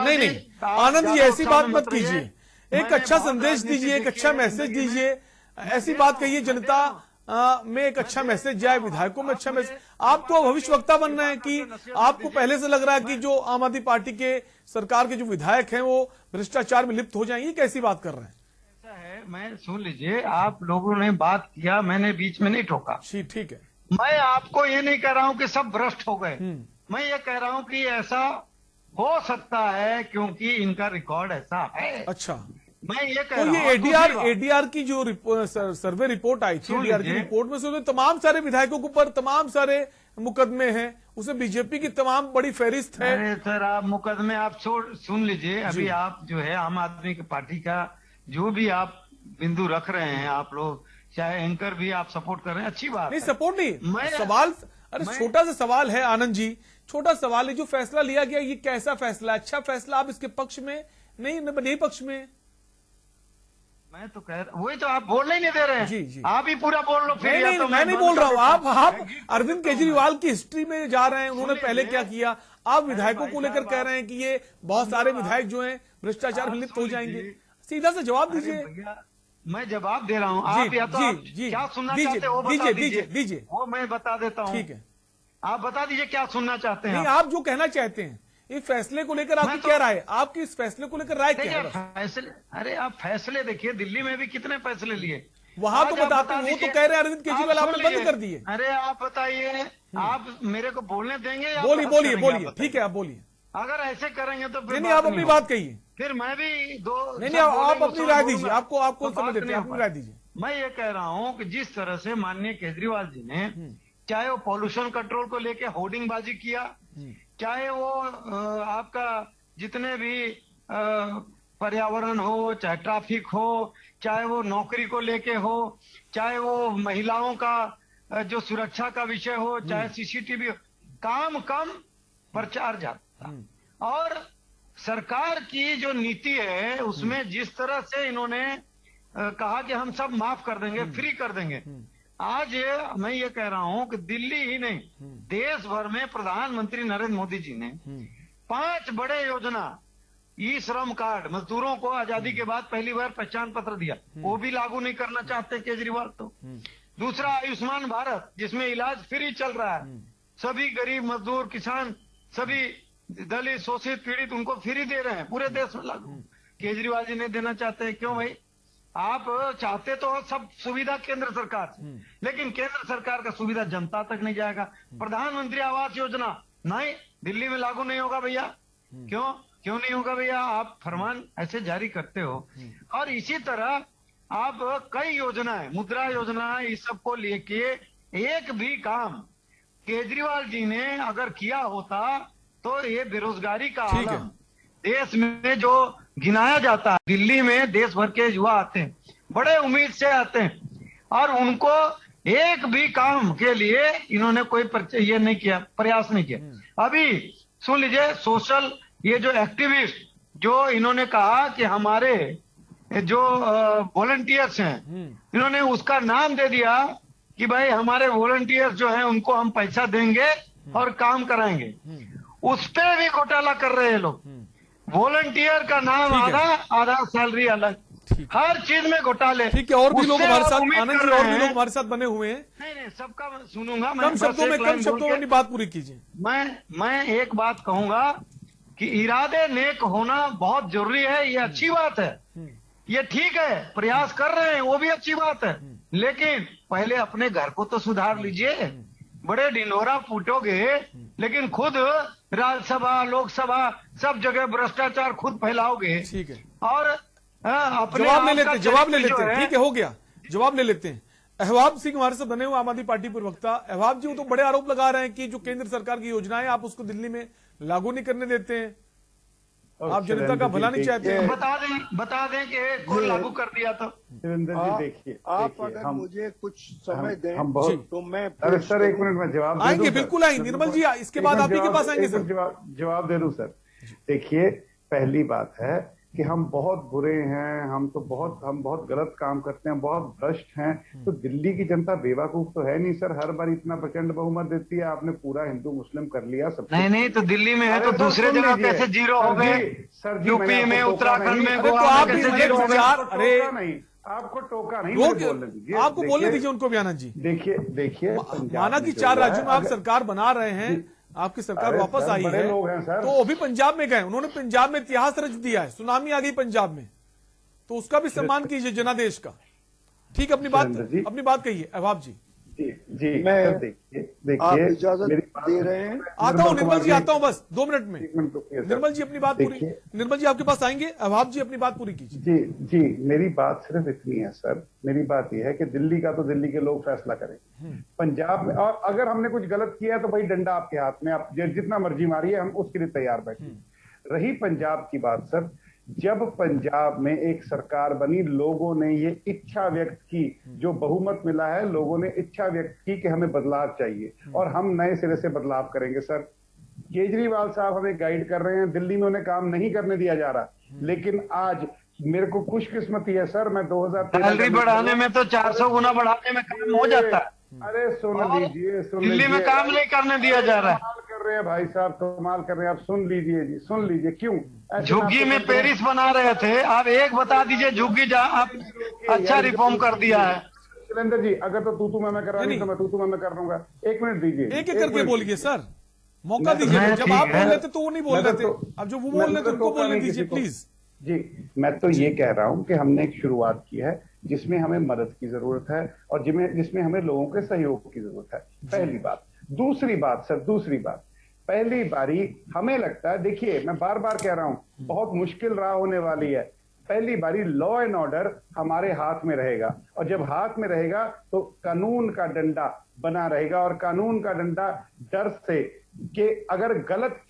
नहीं, आनंद जी ऐसी बात मत कीजिए। एक अच्छा संदेश दीजिए, एक अच्छा मैसेज दीजिए। ऐसी बात कहिए जनता में एक अच्छा मैसेज जाए, विधायकों में अच्छा मैसेज। आप तो भविष्यवक्ता बन रहे हैं कि आपको पहले से लग रहा है कि जो आम आदमी पार्टी के सरकार के जो विधायक हैं वो भ्रष्टाचार में लिप्त हो जाएंगे। कैसी बात कर रहे हैं? ऐसा है, मैं सुन लीजिए, आप लोगों ने बात किया, मैंने बीच में नहीं ठोका। ठीक है, मैं आपको ये नहीं कह रहा हूं कि सब भ्रष्ट हो गए। मैं ये कह रहा हूं कि ऐसा हो सकता है क्योंकि इनका रिकॉर्ड ऐसा है। अच्छा, मैं ये कह तो रहा ये हूं एडीआर की जो सर्वे रिपोर्ट आई थी, एडीआर की रिपोर्ट में से तमाम सारे विधायकों के ऊपर तमाम सारे मुकदमे हैं, उसमें बीजेपी की तमाम बड़ी फहरिस्त है। अरे सर, आप मुकदमे आप सुन लीजिए। अभी आप जो है आम आदमी की पार्टी का जो भी आप बिंदु रख रहे हैं, आप लोग चाहे एंकर भी आप सपोर्ट कर रहे हैं, अच्छी बात नहीं, है। सपोर्ट नहीं, सवाल, अरे छोटा सा सवाल है आनंद जी, छोटा सवाल है। जो फैसला लिया गया ये कैसा फैसला? अच्छा फैसला? आप इसके पक्ष में नहीं पक्ष में? मैं तो कह रहा, वही तो आप बोलने ही नहीं दे रहे हैं। जी। आप ही पूरा बोल लो फिर। नहीं, मैं नहीं बोल रहा हूँ। आप अरविंद केजरीवाल की हिस्ट्री में जा रहे हैं, उन्होंने पहले क्या किया। आप विधायकों को लेकर कह रहे हैं कि ये बहुत सारे विधायक जो हैं भ्रष्टाचार में लिप्त हो जाएंगे। सीधा सा जवाब दीजिए। मैं जवाब दे रहा हूँ, आप या तो आप क्या सुनना चाहते हैं वो बता दीजिए, वो मैं बता देता हूँ। ठीक है, आप बता दीजिए क्या सुनना चाहते हैं। नहीं, आप जो कहना चाहते हैं इस फैसले को लेकर आपकी क्या राय है? आपकी इस फैसले को लेकर राय क्या है? फैसले, अरे आप फैसले देखिए, दिल्ली में भी कितने फैसले लिए, वहां तो बताते हैं, वो तो कह रहे हैं अरविंद केजरीवाल आपने बंद कर दिए। अरे आप बताइए, आप मेरे को बोलने देंगे? बोलिए, ठीक है, आप बोलिए। अगर ऐसे करेंगे तो नहीं, आप अपनी बात कहिए। फिर मैं भी नहीं, आप अपनी राय दीजिए। आपको समय देते हैं, अपनी राय दीजिए। मैं ये कह रहा हूँ कि जिस तरह से माननीय केजरीवाल जी ने चाहे वो पॉल्यूशन कंट्रोल को लेके होर्डिंग बाजी किया, चाहे वो आपका जितने भी पर्यावरण हो, चाहे ट्रैफिक हो, चाहे वो नौकरी को लेके हो, चाहे वो महिलाओं का जो सुरक्षा का विषय हो, चाहे सीसीटीवी हो, काम कम प्रचार ज्यादा। और सरकार की जो नीति है उसमें जिस तरह से इन्होंने कहा कि हम सब माफ कर देंगे, फ्री कर देंगे, आज मैं ये कह रहा हूं कि दिल्ली ही नहीं देश भर में प्रधानमंत्री नरेंद्र मोदी जी ने 5 बड़े योजना, ई श्रम कार्ड, मजदूरों को आजादी के बाद पहली बार पहचान पत्र दिया, वो भी लागू नहीं करना चाहते केजरीवाल। तो दूसरा आयुष्मान भारत, जिसमें इलाज फ्री चल रहा है, सभी गरीब मजदूर, किसान, सभी दलित, शोषित, पीड़ित, उनको फ्री दे रहे हैं, पूरे देश में लागू। केजरीवाल जी नहीं देना चाहते हैं, क्यों भाई? आप चाहते तो सब सुविधा केंद्र सरकार से, लेकिन केंद्र सरकार का सुविधा जनता तक नहीं जाएगा। प्रधानमंत्री आवास योजना नहीं, दिल्ली में लागू नहीं होगा भैया। क्यों नहीं होगा भैया? आप फरमान ऐसे जारी करते हो। और इसी तरह आप कई योजनाएं, मुद्रा योजना, इस सब को लेके एक भी काम केजरीवाल जी ने अगर किया होता तो ये बेरोजगारी का आलम देश में जो गिनाया जाता है, दिल्ली में देश भर के युवा आते हैं, बड़े उम्मीद से आते हैं, और उनको एक भी काम के लिए इन्होंने कोई ये नहीं किया, प्रयास नहीं किया। अभी सुन लीजिए, सोशल ये जो एक्टिविस्ट जो इन्होंने कहा कि हमारे जो वॉलंटियर्स हैं, इन्होंने उसका नाम दे दिया कि भाई हमारे वॉलंटियर्स जो हैं उनको हम पैसा देंगे और काम कराएंगे। उस पे भी घोटाला कर रहे हैं लोग। वॉलंटियर का नाम आधा सैलरी अलग, हर चीज में घोटाले। ठीक है, और भी लोग हमारे साथ, आनंद जी, और भी लोग हमारे साथ बने हुए हैं। नहीं, सबका सुनूंगा। कम शब्दों में अपनी बात पूरी कीजिए। मैं एक बात कहूंगा कि इरादे नेक होना बहुत जरूरी है, ये अच्छी बात है, ये ठीक है, प्रयास कर रहे हैं, वो भी अच्छी बात है, लेकिन पहले अपने घर को तो सुधार लीजिए। बड़े ढिंढोरा फूटोगे, लेकिन खुद राज्यसभा, लोकसभा, सब जगह भ्रष्टाचार खुद फैलाओगे। ठीक है, और अपने जवाब ले लेते हैं। ठीक है, हो गया, जवाब ले लेते हैं। अहवाब सिंह हमारे साथ बने हुए आम आदमी पार्टी प्रवक्ता। अहवाब जी, वो तो बड़े आरोप लगा रहे हैं कि जो केंद्र सरकार की योजनाएं आप उसको दिल्ली में लागू नहीं करने देते हैं, आप जनता का भला नहीं चाहते हैं। बता दें कि कौन लागू कर दिया था। सुरेंद्र जी, देखिए, आप अगर मुझे कुछ समय दें तो मैं अरे सर, 1 मिनट में जवाब आएंगे, बिल्कुल आएंगे निर्मल जी, इसके बाद आप ही के पास आएंगे सर। जवाब दे दूं सर। देखिए, पहली बात है कि हम बहुत बुरे हैं, हम बहुत गलत काम करते हैं, बहुत भ्रष्ट हैं, तो दिल्ली की जनता बेवकूफ तो है नहीं सर, हर बार इतना प्रचंड बहुमत देती है। आपने पूरा हिंदू मुस्लिम कर लिया सब। नहीं, तो दिल्ली में है तो दूसरे जगह कैसे जीरो हो गए? सर, यूपी में, उत्तराखंड में, तो आप कैसे जीरो हो गए? अरे आपको टोका नहीं, बोलने दीजिए, आपको बोलने दीजिए उनको भी। आनंद जी, देखिए, माना कि 4 राज्यों में आप सरकार बना रहे हैं, आपकी सरकार वापस आई है, तो अभी पंजाब में गए, उन्होंने पंजाब में इतिहास रच दिया है, सुनामी आ गई पंजाब में, तो उसका भी सम्मान कीजिए जनादेश का। ठीक, अपनी बात कहिए अहवाब जी। जी, देखिए, आप इजाजत दे रहे हैं? आता हूं निर्मल जी, आता हूं बस 2 मिनट में। निर्मल जी अपनी बात पूरी, निर्मल जी आपके पास आएंगे, अहवाब जी अपनी बात पूरी कीजिए। जी, मेरी बात सिर्फ इतनी है सर, मेरी बात यह है कि दिल्ली का तो दिल्ली के लोग फैसला करें। पंजाब में, और अगर हमने कुछ गलत किया है तो भाई डंडा आपके हाथ में, आप जितना मर्जी मारिए, हम उसके लिए तैयार बैठे। रही पंजाब की बात सर, जब पंजाब में एक सरकार बनी, लोगों ने ये इच्छा व्यक्त की, जो बहुमत मिला है, लोगों ने इच्छा व्यक्त की कि हमें बदलाव चाहिए और हम नए सिरे से बदलाव करेंगे। सर, केजरीवाल साहब हमें गाइड कर रहे हैं, दिल्ली में उन्हें काम नहीं करने दिया जा रहा, लेकिन आज मेरे को खुशकिस्मती है सर, मैं 2013 सैलरी बढ़ाने में तो 400 गुना बढ़ाने में काम हो जाता है। अरे सुन लीजिए, दिल्ली में काम नहीं करने दिया जा रहा है। कमाल कर रहे हैं भाई साहब, कमाल कर रहे हैं। आप सुन लीजिए जी, सुन लीजिए। क्यों झुग्गी में पेरिस बना रहे थे, आप एक बता दीजिए झुग्गी जहाँ आप अच्छा रिफॉर्म कर दिया है। सुरेंद्र जी, अगर तो तू मैं कर रहा हूँ तो मैं तू मैं कर लूंगा। 1 मिनट दीजिए, एक करके बोलिए सर, मौका दीजिए। जब आप बोल रहे थे तो वो नहीं बोल रहे थे, अब जो वो बोल रहे थे उनको बोलने दीजिए प्लीज। जी, मैं तो ये कह रहा हूं कि हमने एक शुरुआत की है जिसमें हमें मदद की जरूरत है और जिसमें हमें लोगों के सहयोग की जरूरत है, पहली बात। दूसरी बात, पहली बारी हमें लगता है, देखिए मैं बार बार कह रहा हूं, बहुत मुश्किल राह होने वाली है। पहली बारी लॉ एंड ऑर्डर हमारे हाथ में रहेगा, और जब हाथ में रहेगा तो कानून का डंडा बना रहेगा, और कानून का डंडा डर से कि अगर गलत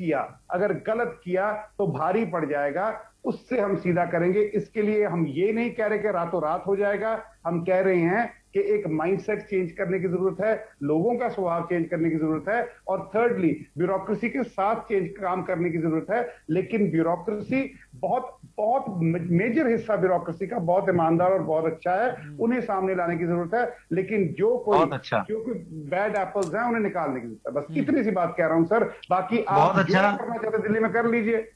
किया तो भारी पड़ जाएगा, उससे हम सीधा करेंगे। इसके लिए हम ये नहीं कह रहे कि रातों रात हो जाएगा, हम कह रहे हैं कि एक माइंडसेट चेंज करने की जरूरत है, लोगों का स्वभाव चेंज करने की जरूरत है, और थर्डली ब्यूरोक्रेसी के साथ काम करने की जरूरत है। लेकिन ब्यूरोक्रेसी बहुत बहुत मेजर हिस्सा ब्यूरोक्रेसी का बहुत ईमानदार और बहुत अच्छा है, उन्हें सामने लाने की जरूरत है। लेकिन जो कोई बैड एप्पल्स हैं उन्हें निकालने की जरूरत है। बस इतनी सी बात कह रहा हूं सर, बाकी आप जो करना चाहते दिल्ली में कर लीजिए।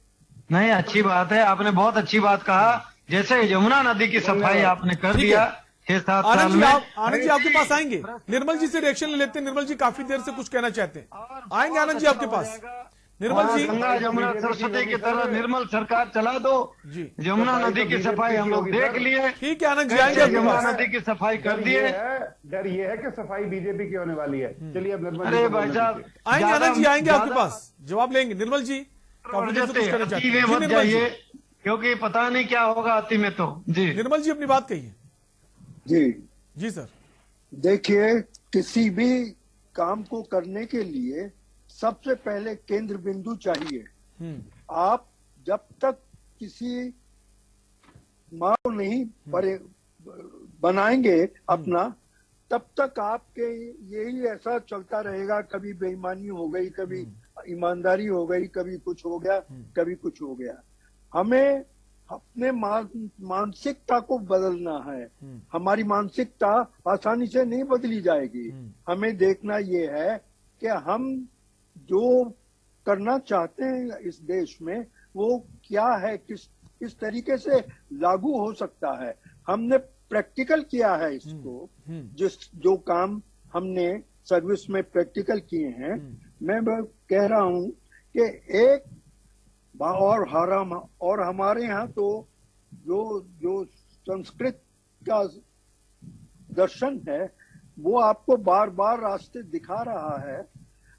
नहीं, अच्छी बात है, आपने बहुत अच्छी बात कहा। जैसे यमुना नदी की सफाई आपने कर दिया 6-7 साल में। आनंद जी आपके पास आएंगे, निर्मल जी से रिएक्शन ले लेते हैं। निर्मल जी काफी देर से कुछ कहना चाहते हैं, आएंगे आनंद जी आपके पास। निर्मल जी, गंगा यमुना सरस्वती की तरह निर्मल सरकार चला दो जी। यमुना नदी की सफाई हम लोग देख लिए, ठीक है आनंद जी आएंगे। यमुना नदी की सफाई कर दिए। डर ये है कि सफाई बीजेपी की होने वाली है। चलिए अब निर्मल, अरे भाई साहब आएंगे आनंद जी, आएंगे आपके पास, जवाब लेंगे। निर्मल जी काफी देर से कुछ कहना चाहते हैं, मत जाइए क्योंकि पता नहीं क्या होगा अति में। तो जी निर्मल जी अपनी बात कहिए। जी सर, देखिए, किसी भी काम को करने के लिए सबसे पहले केंद्र बिंदु चाहिए। आप जब तक किसी मार्ग नहीं बनाएंगे अपना, तब तक आपके यही ऐसा चलता रहेगा। कभी बेईमानी हो गई, कभी ईमानदारी हो गई, कभी कुछ हो गया, कभी कुछ हो गया। हमें अपने मानसिकता को बदलना है। हमारी मानसिकता आसानी से नहीं बदली जाएगी। हमें देखना ये है कि हम जो करना चाहते हैं इस देश में वो क्या है, किस तरीके से लागू हो सकता है। हमने प्रैक्टिकल किया है इसको, जो काम हमने सर्विस में प्रैक्टिकल किए हैं। मैं कह रहा हूं कि एक और हमारे यहाँ तो जो संस्कृत का दर्शन है वो आपको बार बार रास्ते दिखा रहा है।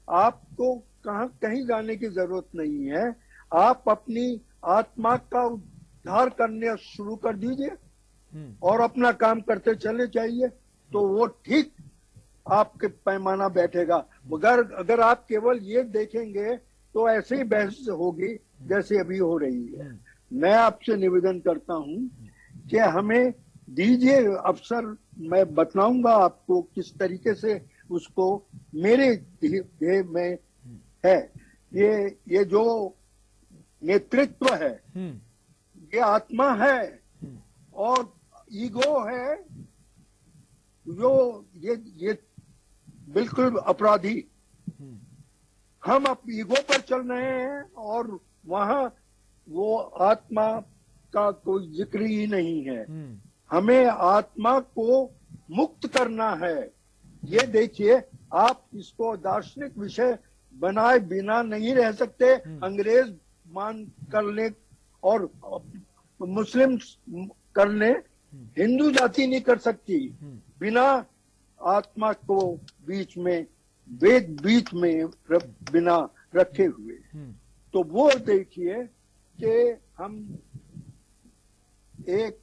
आपको कहीं जाने की जरूरत नहीं है। आप अपनी आत्मा का उद्धार करने शुरू कर दीजिए और अपना काम करते चले जाइए, तो वो ठीक आपके पैमाना बैठेगा। मगर अगर आप केवल ये देखेंगे तो ऐसे ही बहस होगी जैसे अभी हो रही है। मैं आपसे निवेदन करता हूं कि हमें दीजिए अवसर, मैं बताऊंगा आपको किस तरीके से उसको मेरे ध्येय में है। ये जो नेतृत्व है, ये आत्मा है और ईगो है जो ये बिल्कुल अपराधी। हम अब ईगो पर चल रहे हैं और वहां वो आत्मा का कोई जिक्र ही नहीं है। हमें आत्मा को मुक्त करना है। ये देखिए, आप इसको दार्शनिक विषय बनाए बिना नहीं रह सकते। अंग्रेज मान कर ले और मुस्लिम कर ले, हिंदू जाति नहीं कर सकती बिना आत्मा को बीच में, वेद बीच में बिना रखे हुए। तो वो देखिए कि हम एक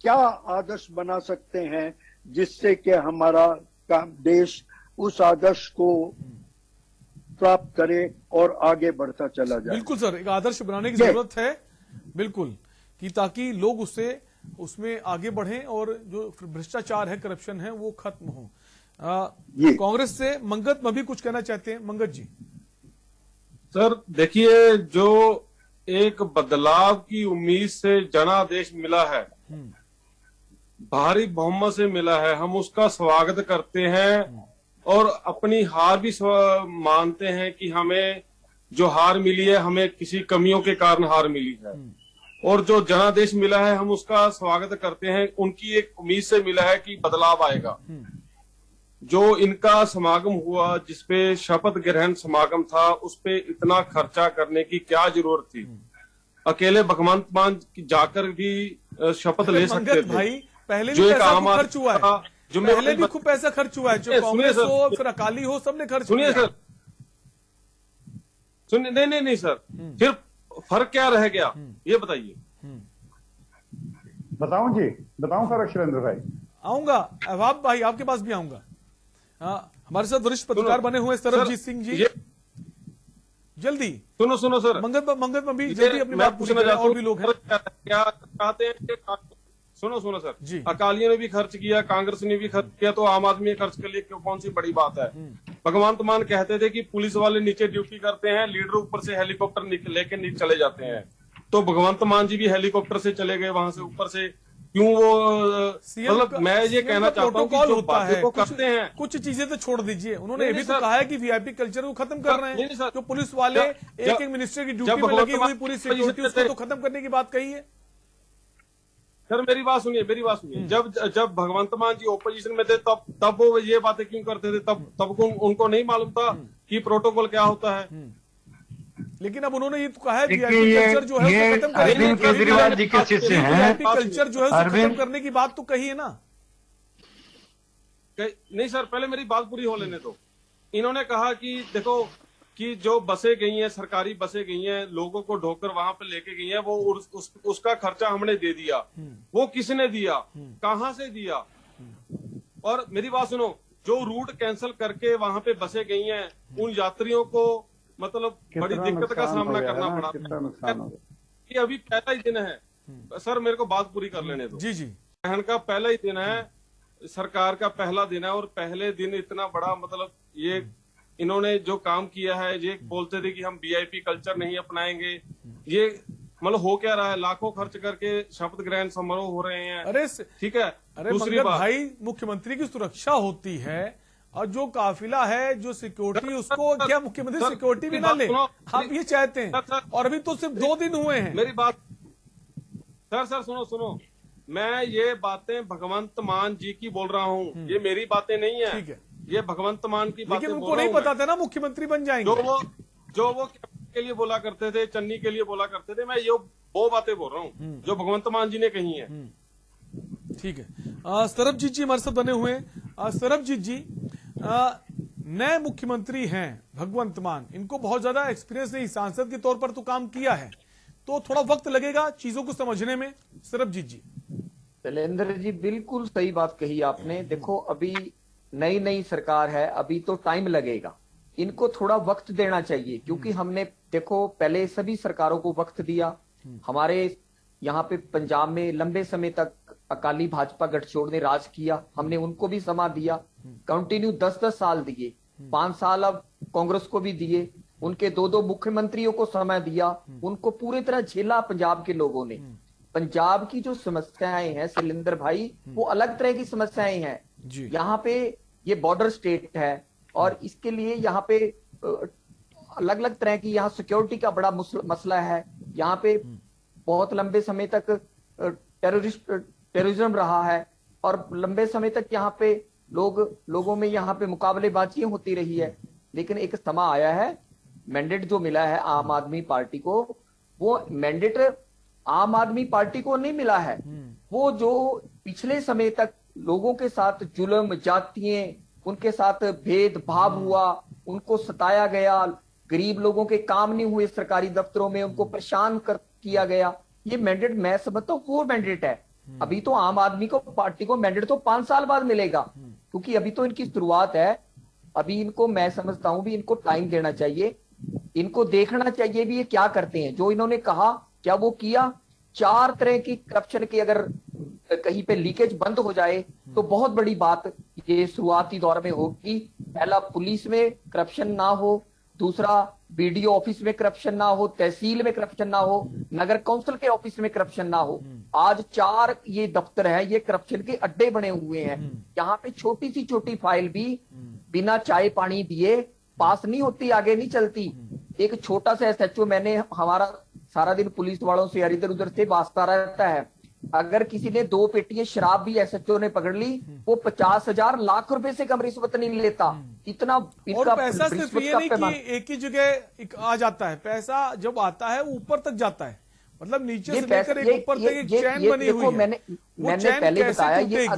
क्या आदर्श बना सकते हैं जिससे कि हमारा देश उस आदर्श को प्राप्त करे और आगे बढ़ता चला जाए। बिल्कुल सर, एक आदर्श बनाने की जरूरत है, बिल्कुल, कि ताकि लोग उसमें आगे बढ़ें और जो भ्रष्टाचार है, करप्शन है, वो खत्म हो। कांग्रेस से मंगत में भी कुछ कहना चाहते हैं। मंगत जी। सर देखिए, जो एक बदलाव की उम्मीद से जनादेश मिला है, भारी बहुमत से मिला है, हम उसका स्वागत करते हैं और अपनी हार भी मानते हैं कि हमें जो हार मिली है, हमें किसी कमियों के कारण हार मिली है। और जो जनादेश मिला है हम उसका स्वागत करते हैं। उनकी एक उम्मीद से मिला है कि बदलाव आएगा। जो इनका समागम हुआ, जिसपे शपथ ग्रहण समागम था, उस पे इतना खर्चा करने की क्या जरूरत थी? अकेले भगवंत मान जाकर भी शपथ ले सकते थे। भाई पहले भी पैसा खर्च हुआ है, जो पहले भी खूब पैसा खर्च हुआ है, जो कांग्रेस हो फिर अकाली हो, सबने खर्च किया। सुनिए सर, सुनिए, नहीं सर, फिर फर्क क्या रह गया ये बताइए। बताऊं जी, बताऊं सर अक्षरेंद्र भाई? आऊंगा अहबाब भाई, आपके पास भी आऊंगा। हमारे साथ वरिष्ठ पत्रकार बने हुए सरबजीत सिंह जी। जल्दी सुनो सर, मंगल भी ये जल्दी अपनी मैं बात पूरी पूछना करें, चाहता और हूँ भी लोग हैं। क्या चाहते हैं कि सुनो सर, जी। अकालियों ने भी खर्च किया, कांग्रेस ने भी खर्च किया, तो आम आदमी ने खर्च कर लिए, क्यों, कौन सी बड़ी बात है। भगवंत मान कहते थे कि पुलिस वाले नीचे ड्यूटी करते हैं, लीडर ऊपर से हेलीकॉप्टर लेके चले जाते हैं। तो भगवंत मान जी भी हेलीकॉप्टर से चले गए वहां से ऊपर से, क्यों वो मतलब मैं ये कहना चाहता हूँ कि जो बातें को करते हैं, कुछ चीजें तो छोड़ दीजिए, उन्होंने ये नहीं, भी तो सर। कहा है कि वीआईपी कल्चर को खत्म कर रहे नहीं, हैं। सर। जो पुलिस वाले एक मिनिस्टर की ड्यूटी में लगी हुई पूरी सिक्योरिटी, उसको तो खत्म करने की बात कही है। सर मेरी बात सुनिए। जब भगवंत मान जी ओपोजिशन में थे तब वो ये बातें क्यों करते थे? तब उनको नहीं मालूम था कि प्रोटोकॉल क्या होता है। लेकिन अब उन्होंने ये तो कहा है देखिए, वीआईपी कल्चर जो है ये उसे खत्म करने अरविंद केजरीवाल जी के शिष्य हैं। वीआईपी कल्चर जो है उसे खत्म अरविंद- करने की बात तो कही है ना। नहीं सर, पहले मेरी बात पूरी हो लेने दो। इन्होंने कहा कि देखो कि जो बसें गई हैं, सरकारी बसें गई हैं, लोगों को ढोकर वहां पे लेके गई हैं, वो उसका खर्चा हमने दे दिया। वो किसने दिया, कहां से दिया? और मेरी बात सुनो, जो रूट कैंसिल करके वहां पे बसें गई हैं, उन यात्रियों को मतलब बड़ी दिक्कत का सामना करना पड़ा। कितना नुकसान हो गया। ये अभी पहला ही दिन है सर, मेरे को बात पूरी कर लेने दो। जी बहन का पहला ही दिन है, सरकार का पहला दिन है, और पहले दिन इतना बड़ा मतलब ये इन्होंने जो काम किया है, ये बोलते थे कि हम वीआईपी कल्चर नहीं अपनाएंगे। ये मतलब हो क्या रहा है? लाखों खर्च करके शपथ ग्रहण समारोह हो रहे हैं। अरे ठीक है, अरे दूसरी मंगल बात, भाई, मुख्यमंत्री की सुरक्षा होती है, और जो काफिला है, जो सिक्योरिटी, उसको क्या मुख्यमंत्री सर, सिक्योरिटी भी मेरी ना बात ले? सुनो। आप ये चाहते हैं? सर, और अभी तो सिर्फ 2 दिन हुए हैं। मेरी बात सर सुनो, मैं ये बातें भगवंत मान जी की बोल रहा हूँ, ये मेरी बातें नहीं है। ठीक है, ये भगवंत मान की बातें लेकिन बोल उनको रहा नहीं हूं मैं। पता था ना मुख्यमंत्री बन जाएंगे। जो वो के लिए बोला करते थे, चन्नी के लिए बोला करते थे, मैं ये वो बातें बोल रहा हूँ जो भगवंत मान जी ने कही है। ठीक है। सरबजीत जी हमारे साथ बने हुए हैं। सरबजीत जी, नए मुख्यमंत्री हैं भगवंत मान, इनको बहुत ज्यादा एक्सपीरियंस नहीं, सांसद के तौर पर तो काम किया है, तो थोड़ा वक्त लगेगा चीजों को समझने में। सरबजीत जी। शैलेंद्र जी, बिल्कुल सही बात कही आपने। देखो, अभी नई सरकार है, अभी तो टाइम लगेगा, इनको थोड़ा वक्त देना चाहिए, क्योंकि हमने देखो पहले सभी सरकारों को वक्त दिया। हमारे यहाँ पे पंजाब में लंबे समय तक अकाली भाजपा गठजोड़ ने राज किया, हमने उनको भी समा दिया, कंटिन्यू 10-10 साल दिए, 5 साल अब कांग्रेस को भी दिए, उनके 2-2 मुख्यमंत्रियों को समय दिया, उनको पूरी तरह झेला पंजाब के लोगों ने। पंजाब की जो समस्याएं हैं शैलेंद्र भाई, वो अलग तरह की समस्याएं हैं। यहाँ पे ये बॉर्डर स्टेट है, और इसके लिए यहाँ पे अलग अलग तरह की यहाँ सिक्योरिटी का बड़ा मसला है। यहाँ पे बहुत लंबे समय तक टेररिज्म रहा है, और लंबे समय तक यहाँ पे लोगों में यहाँ पे मुकाबलेबाजियां होती रही है। लेकिन एक समय आया है, मैंडेट जो मिला है आम आदमी पार्टी को, वो मैंडेट आम आदमी पार्टी को नहीं मिला है। वो जो पिछले समय तक लोगों के साथ जुल्म, जातियां, उनके साथ भेदभाव हुआ, उनको सताया गया, गरीब लोगों के काम नहीं हुए सरकारी दफ्तरों में, उनको परेशान किया गया, ये मैंडेट मैं समझता हूँ वो मैंडेट है। अभी तो आम आदमी को पार्टी को मैंडेट तो 5 साल बाद मिलेगा, क्योंकि अभी तो इनकी शुरुआत है। अभी इनको मैं समझता हूं भी इनको टाइम देना चाहिए, इनको देखना चाहिए भी ये क्या करते हैं। जो इन्होंने कहा क्या वो किया? 4 तरह की करप्शन की अगर कहीं पे लीकेज बंद हो जाए तो बहुत बड़ी बात ये शुरुआती दौर में होगी। पहला, पुलिस में करप्शन ना हो, दूसरा बीडीओ ऑफिस में करप्शन ना हो, तहसील में करप्शन ना हो, नगर कौंसिल के ऑफिस में करप्शन ना हो। आज 4 ये दफ्तर है, ये करप्शन के अड्डे बने हुए हैं। यहाँ पे छोटी सी छोटी फाइल भी बिना चाय पानी दिए पास नहीं होती, आगे नहीं चलती। एक छोटा सा एसएचओ, मैंने हमारा सारा दिन पुलिस वालों से इधर उधर से वास्ता रहता है, अगर किसी ने 2 पेटियां शराब भी एसएचओ ने पकड़ ली, वो 50,000 लाख रुपए से कम रिश्वत नहीं लेता। इतना और पैसा सिर्फ ये नहीं कि एक ही जगह आ जाता है, पैसा जब आता है वो ऊपर तक जाता है, मतलब नीचे से लेकर एक ऊपर तक एक चैन बनी हुई है। मैंने पहले बताया,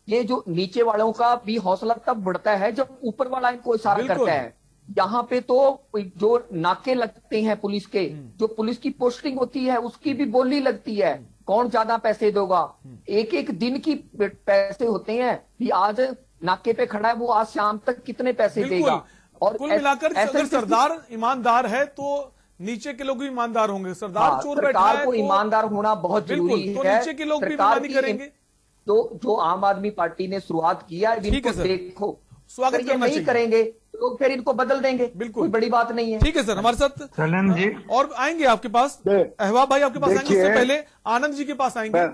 ये जो नीचे वालों का भी हौसला तब बढ़ता है जब ऊपर वाला इनको इशारा करता है। यहाँ पे तो जो नाके लगते हैं पुलिस के, जो पुलिस की पोस्टिंग होती है उसकी भी बोली लगती है, कौन ज्यादा पैसे देगा। एक दिन की पैसे होते हैं कि आज नाके पे खड़ा है, वो आज शाम तक कितने पैसे देगा। और कुल मिलाकर अगर सरदार ईमानदार है तो नीचे के लोग भी ईमानदार होंगे। सरदार चोर बैठा है सरकार को तो ईमानदार होना बहुत जरूरी बिल्कुल, है। तो नीचे के लोग भी सरकार बेईमानी की करेंगे। तो जो आम आदमी पार्टी ने शुरुआत किया है, ठीक है इनको सर। देखो, स्वागत अगर ये करना नहीं चाहिए। करेंगे तो फिर इनको बदल देंगे, बिल्कुल। कोई बड़ी बात नहीं है। ठीक है सर, हमारे साथ शैलेंद्र जी और आएंगे आपके पास, अहवाब भाई आपके पास आएंगे। उससे पहले आनंद जी के पास आएंगे।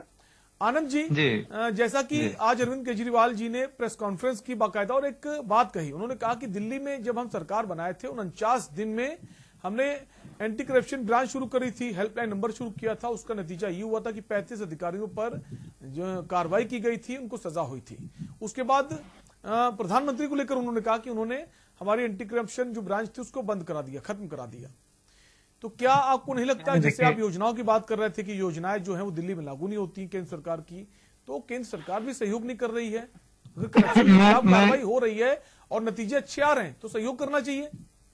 आनंद जी, जैसा कि आज अरविंद केजरीवाल जी ने प्रेस कॉन्फ्रेंस की बाकायदा और एक बात कही, उन्होंने कहा कि दिल्ली में जब हम सरकार बनाए थे 49 दिन में हमने एंटी करप्शन ब्रांच शुरू करी थी, हेल्पलाइन नंबर शुरू किया था। उसका नतीजा ये हुआ था कि 35 अधिकारियों पर जो कार्रवाई की गई थी उनको सजा हुई थी। उसके बाद प्रधानमंत्री को लेकर उन्होंने कहा कि उन्होंने हमारी एंटी करप्शन जो ब्रांच थी उसको बंद करा दिया, खत्म करा दिया। तो क्या आपको नहीं लगता, जैसे आप योजनाओं की बात कर रहे थे कि योजनाएं जो है वो दिल्ली में लागू नहीं होती केंद्र सरकार की, तो केंद्र सरकार भी सहयोग नहीं कर रही है? अगर करप्शन के खिलाफ कार्रवाई हो रही है और नतीजे अच्छे आ रहे हैं तो सहयोग करना चाहिए।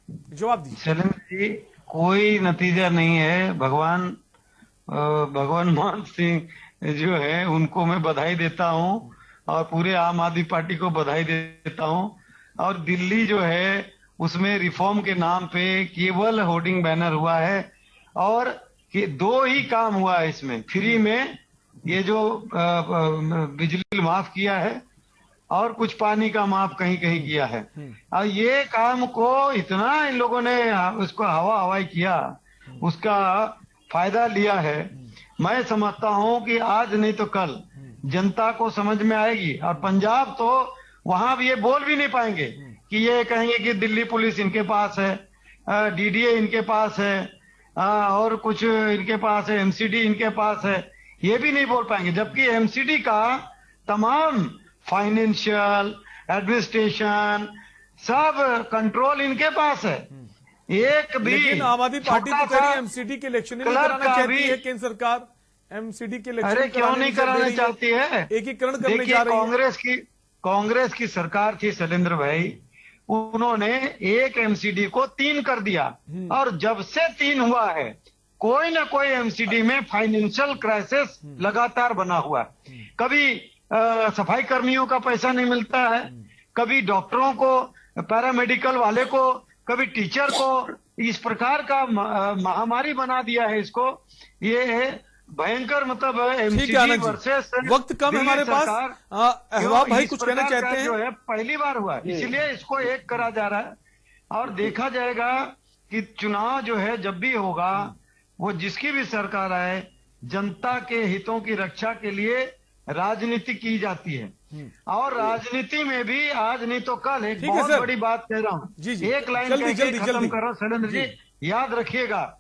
जवाब दीजिए। शैलेंद्र जी, कोई नतीजा नहीं है। भगवान मान सिंह जो है उनको मैं बधाई देता हूं और पूरे आम आदमी पार्टी को बधाई देता हूं। और दिल्ली जो है उसमें रिफॉर्म के नाम पे केवल होर्डिंग बैनर हुआ है और कि 2 ही काम हुआ है इसमें। फ्री में ये जो बिजली माफ किया है और कुछ पानी का माफ कहीं कहीं किया है। और ये काम को इतना इन लोगों ने उसको हवा हवाई किया, उसका फायदा लिया है। मैं समझता हूं कि आज नहीं तो कल जनता को समझ में आएगी। और पंजाब तो वहां भी ये बोल भी नहीं पाएंगे कि ये कहेंगे कि दिल्ली पुलिस इनके पास है, डीडीए इनके पास है, और कुछ इनके पास है, एमसीडी इनके पास है, ये भी नहीं बोल पाएंगे। जबकि एमसीडी का तमाम फाइनेंशियल, एडमिनिस्ट्रेशन, सब कंट्रोल इनके पास है। एक भी लेकिन आम आदमी पार्टी तो कह रही है एमसीडी के इलेक्शन नहीं कराना चाहती है केंद्र सरकार। एमसीडी के इलेक्शन अरे क्यों नहीं कराना चाहती है? एकीकरण करने जा रही है। कांग्रेस की सरकार थी शैलेंद्र भाई, उन्होंने एक एमसीडी को 3 कर दिया और जब से 3 हुआ है कोई ना कोई एमसीडी में फाइनेंशियल क्राइसिस लगातार बना हुआ है। कभी सफाई कर्मियों का पैसा नहीं मिलता है, कभी डॉक्टरों को, पैरामेडिकल वाले को, कभी टीचर को। इस प्रकार का महामारी बना दिया है इसको। ये है भयंकर, मतलब एमसीडी वर्सेस वक्त कम है हमारे पास। अहवाब भाई कुछ कहना चाहते हैं? जो है पहली बार हुआ है, इसलिए इसको एक करा जा रहा है और देखा जाएगा कि चुनाव जो है जब भी होगा वो जिसकी भी सरकार आए, जनता के हितों की रक्षा के लिए राजनीति की जाती है। और राजनीति में भी आज नहीं तो कल एक बहुत बड़ी बात कह रहा हूँ, एक लाइन खत्म करो शैलेंद्र जी। याद रखिएगा,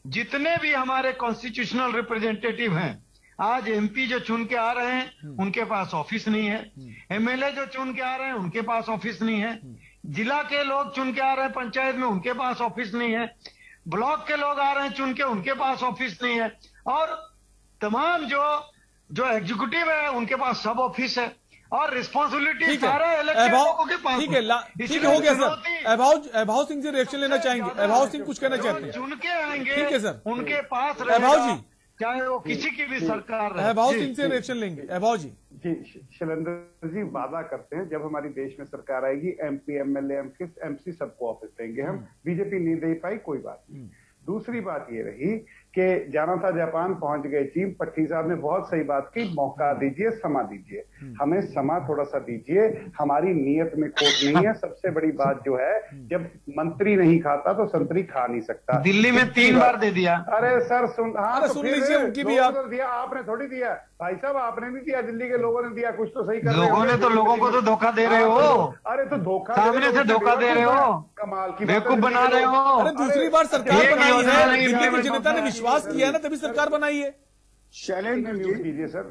जितने भी हमारे कॉन्स्टिट्यूशनल रिप्रेजेंटेटिव हैं, आज एमपी जो चुन के आ रहे हैं उनके पास ऑफिस नहीं है, एमएलए जो चुन के आ रहे हैं उनके पास ऑफिस नहीं है, जिला के लोग चुन के आ रहे हैं पंचायत में उनके पास ऑफिस नहीं है, ब्लॉक के लोग आ रहे हैं चुन के उनके पास ऑफिस नहीं है, और तमाम जो एग्जीक्यूटिव है उनके पास सब ऑफिस है और रिस्पॉन्सिबिलिटी सारा इलेक्टेड लोगों के पास। ठीक है, हो गया सर। अहवाब सिंह से रिएक्शन लेना चाहेंगे? अहवाब सिंह कुछ कहना चाहते हैं? चुन के आएंगे, ठीक है सर, उनके पास अहवाब जी, चाहे वो किसी की भी सरकार रहे। अहवाब सिंह से रिएक्शन लेंगे। अहवाब जी। जी शैलेंद्र जी, वादा करते हैं जब हमारी देश में सरकार आएगी एमपी, एमएलए, एमसी सबको ऑफिस देंगे हम। बीजेपी नहीं दे पाई, कोई बात नहीं। दूसरी बात ये रही कि जाना था जापान, पहुंच गए चीन। पट्टी साहब ने बहुत सही बात की, मौका दीजिए, समा दीजिए, हमें समा थोड़ा सा दीजिए, हमारी नीयत में खोट नहीं है। सबसे बड़ी बात जो है, जब मंत्री नहीं खाता तो संतरी खा नहीं सकता। दिल्ली में 3 बार दे दिया। अरे सर सुन लीजिए, उनकी भी आप दिया, आपने थोड़ी दिया भाई साहब, आपने नहीं दिया, दिल्ली के लोगों ने दिया। कुछ तो सही कर लोगों ने तो लोगों को तो धोखा दे रहे हो। अरे तो धोखा सामने से धोखा दे रहे हो, कमाल की बेवकूफ बना रहे हो। अरे दूसरी बार सरकार बनाई है, दिल्ली की जनता ने विश्वास किया है ना, तभी सरकार बनाई है। शैलेंद्र म्यूट कीजिए सर,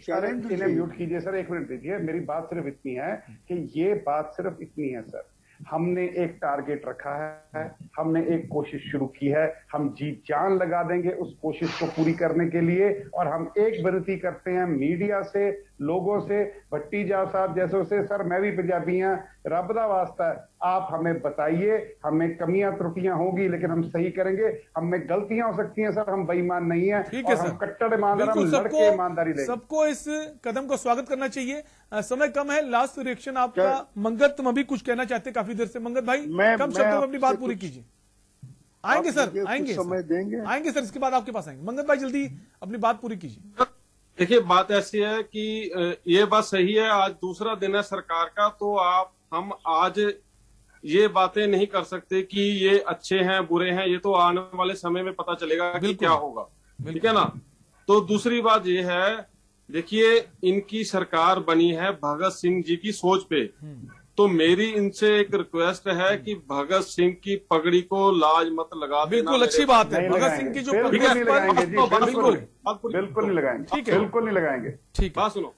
शैलेंद्र इन्हें म्यूट कीजिए सर, 1 मिनट दीजिए। मेरी बात सिर्फ इतनी है कि ये बात सिर्फ इतनी है सर, हमने एक टारगेट रखा है, हमने एक कोशिश शुरू की है, हम जी जान लगा देंगे उस कोशिश को पूरी करने के लिए। और हम एक विनती करते हैं मीडिया से, लोगों से, भट्टी साहब जैसों से, सर मैं भी पंजाबी हाँ, रब दा वास्ता है आप हमें बताइए, हमें कमियां त्रुटियां होगी लेकिन हम सही करेंगे, हमें गलतियां हो सकती हैं सर, हम बेईमान नहीं है ठीक है और सर, हम कट्टर ईमानदार, हम बिल्कुल लड़के ईमानदारी लेंगे। सबको इस कदम को स्वागत करना चाहिए। समय कम है, लास्ट रिएक्शन आपका। मंगत, तुम अभी कुछ कहना चाहते हैं काफी देर से। मंगत भाई, कम शब्दों में अपनी बात पूरी कीजिए। आएंगे सर, आएंगे समय देंगे, आएंगे सर, इसके बाद आपके पास आएंगे। मंगत भाई जल्दी अपनी बात पूरी कीजिए। देखिए, बात ऐसी है कि ये बात सही है, आज दूसरा दिन है सरकार का, तो हम आज ये बातें नहीं कर सकते कि ये अच्छे हैं बुरे हैं, ये तो आने वाले समय में पता चलेगा कि क्या होगा, ठीक है ना। तो दूसरी बात ये है, देखिए इनकी सरकार बनी है भगत सिंह जी की सोच पे, तो मेरी इनसे एक रिक्वेस्ट है कि भगत सिंह की पगड़ी को लाज मत लगा देना। बिल्कुल अच्छी बात है, भगत सिंह की जो बिल्कुल नहीं लगाएंगे जी, बिल्कुल नहीं लगाएंगे, ठीक है, बिल्कुल नहीं लगाएंगे। ठीक है, बात सुनो,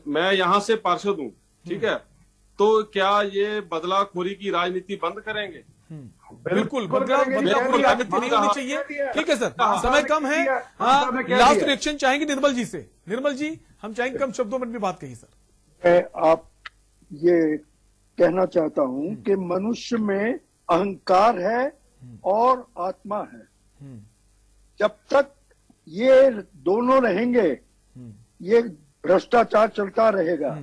मैं यहाँ से पार्षद हूँ, ठीक है, तो क्या ये बदलाखोरी की राजनीति बंद करेंगे? बिल्कुल, बदलाखोरी राजनीति नहीं होनी चाहिए। ठीक है सर, समय कम है। लास्ट रिएक्शन चाहेंगे निर्मल जी से। निर्मल जी, हम चाहेंगे कम शब्दों में भी बात कही सर। आप ये कहना चाहता हूं कि मनुष्य में अहंकार है और आत्मा है। जब तक ये दोनों रहेंगे, ये भ्रष्टाचार चलता रहेगा।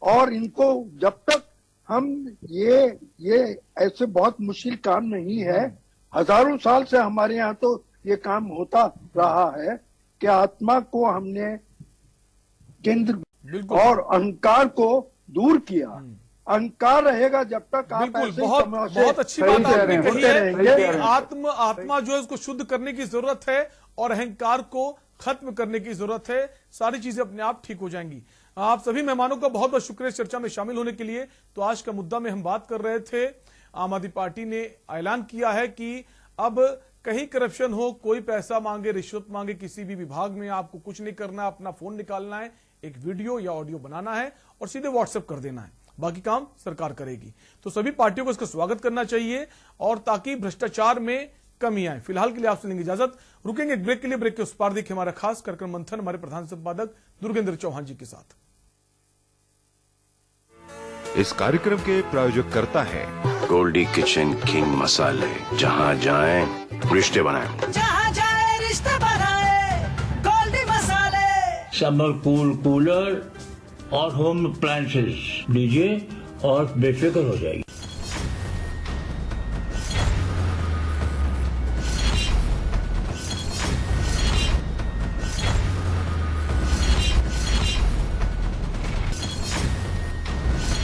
और इनको जब तक हम ये ऐसे बहुत मुश्किल काम नहीं है, हजारों साल से हमारे यहाँ तो ये काम होता रहा है कि आत्मा को हमने केंद्र और अहंकार को दूर किया। अहंकार रहेगा जब तक आप बिल्कुल, ऐसे बहुत अच्छी बात आपने कही है कि आत्मा जो है उसको शुद्ध करने की जरूरत है और अहंकार को खत्म करने की जरूरत है। सारी चीजें अपने आप ठीक हो जाएंगी। आप सभी मेहमानों का बहुत बहुत शुक्रिया चर्चा में शामिल होने के लिए। तो आज का मुद्दा में हम बात कर रहे थे, आम आदमी पार्टी ने ऐलान किया है कि अब कहीं करप्शन हो, कोई पैसा मांगे, रिश्वत मांगे, किसी भी विभाग में आपको कुछ नहीं करना है, अपना फोन निकालना है, एक वीडियो या ऑडियो बनाना है और सीधे व्हाट्सएप कर देना है, बाकी काम सरकार करेगी। तो सभी पार्टियों को इसका स्वागत करना चाहिए और ताकि भ्रष्टाचार में कमी आए। फिलहाल के लिए आपसे लेंगे इजाजत, रुकेंगे एक ब्रेक के लिए। ब्रेक के उस पार देखिए हमारा खास कार्यक्रम मंथन हमारे प्रधान संपादक दुर्गेंद्र चौहान जी के साथ। इस कार्यक्रम के प्रायोजक करता है गोल्डी किचन किंग मसाले, जहां जाएं रिश्ते बनाएं, जहां जाए रिश्ते बनाए, गोल्डी मसाले। समर कूलर और होम अप्लायंसेस लीजिए और बेफिक्र हो जाइए।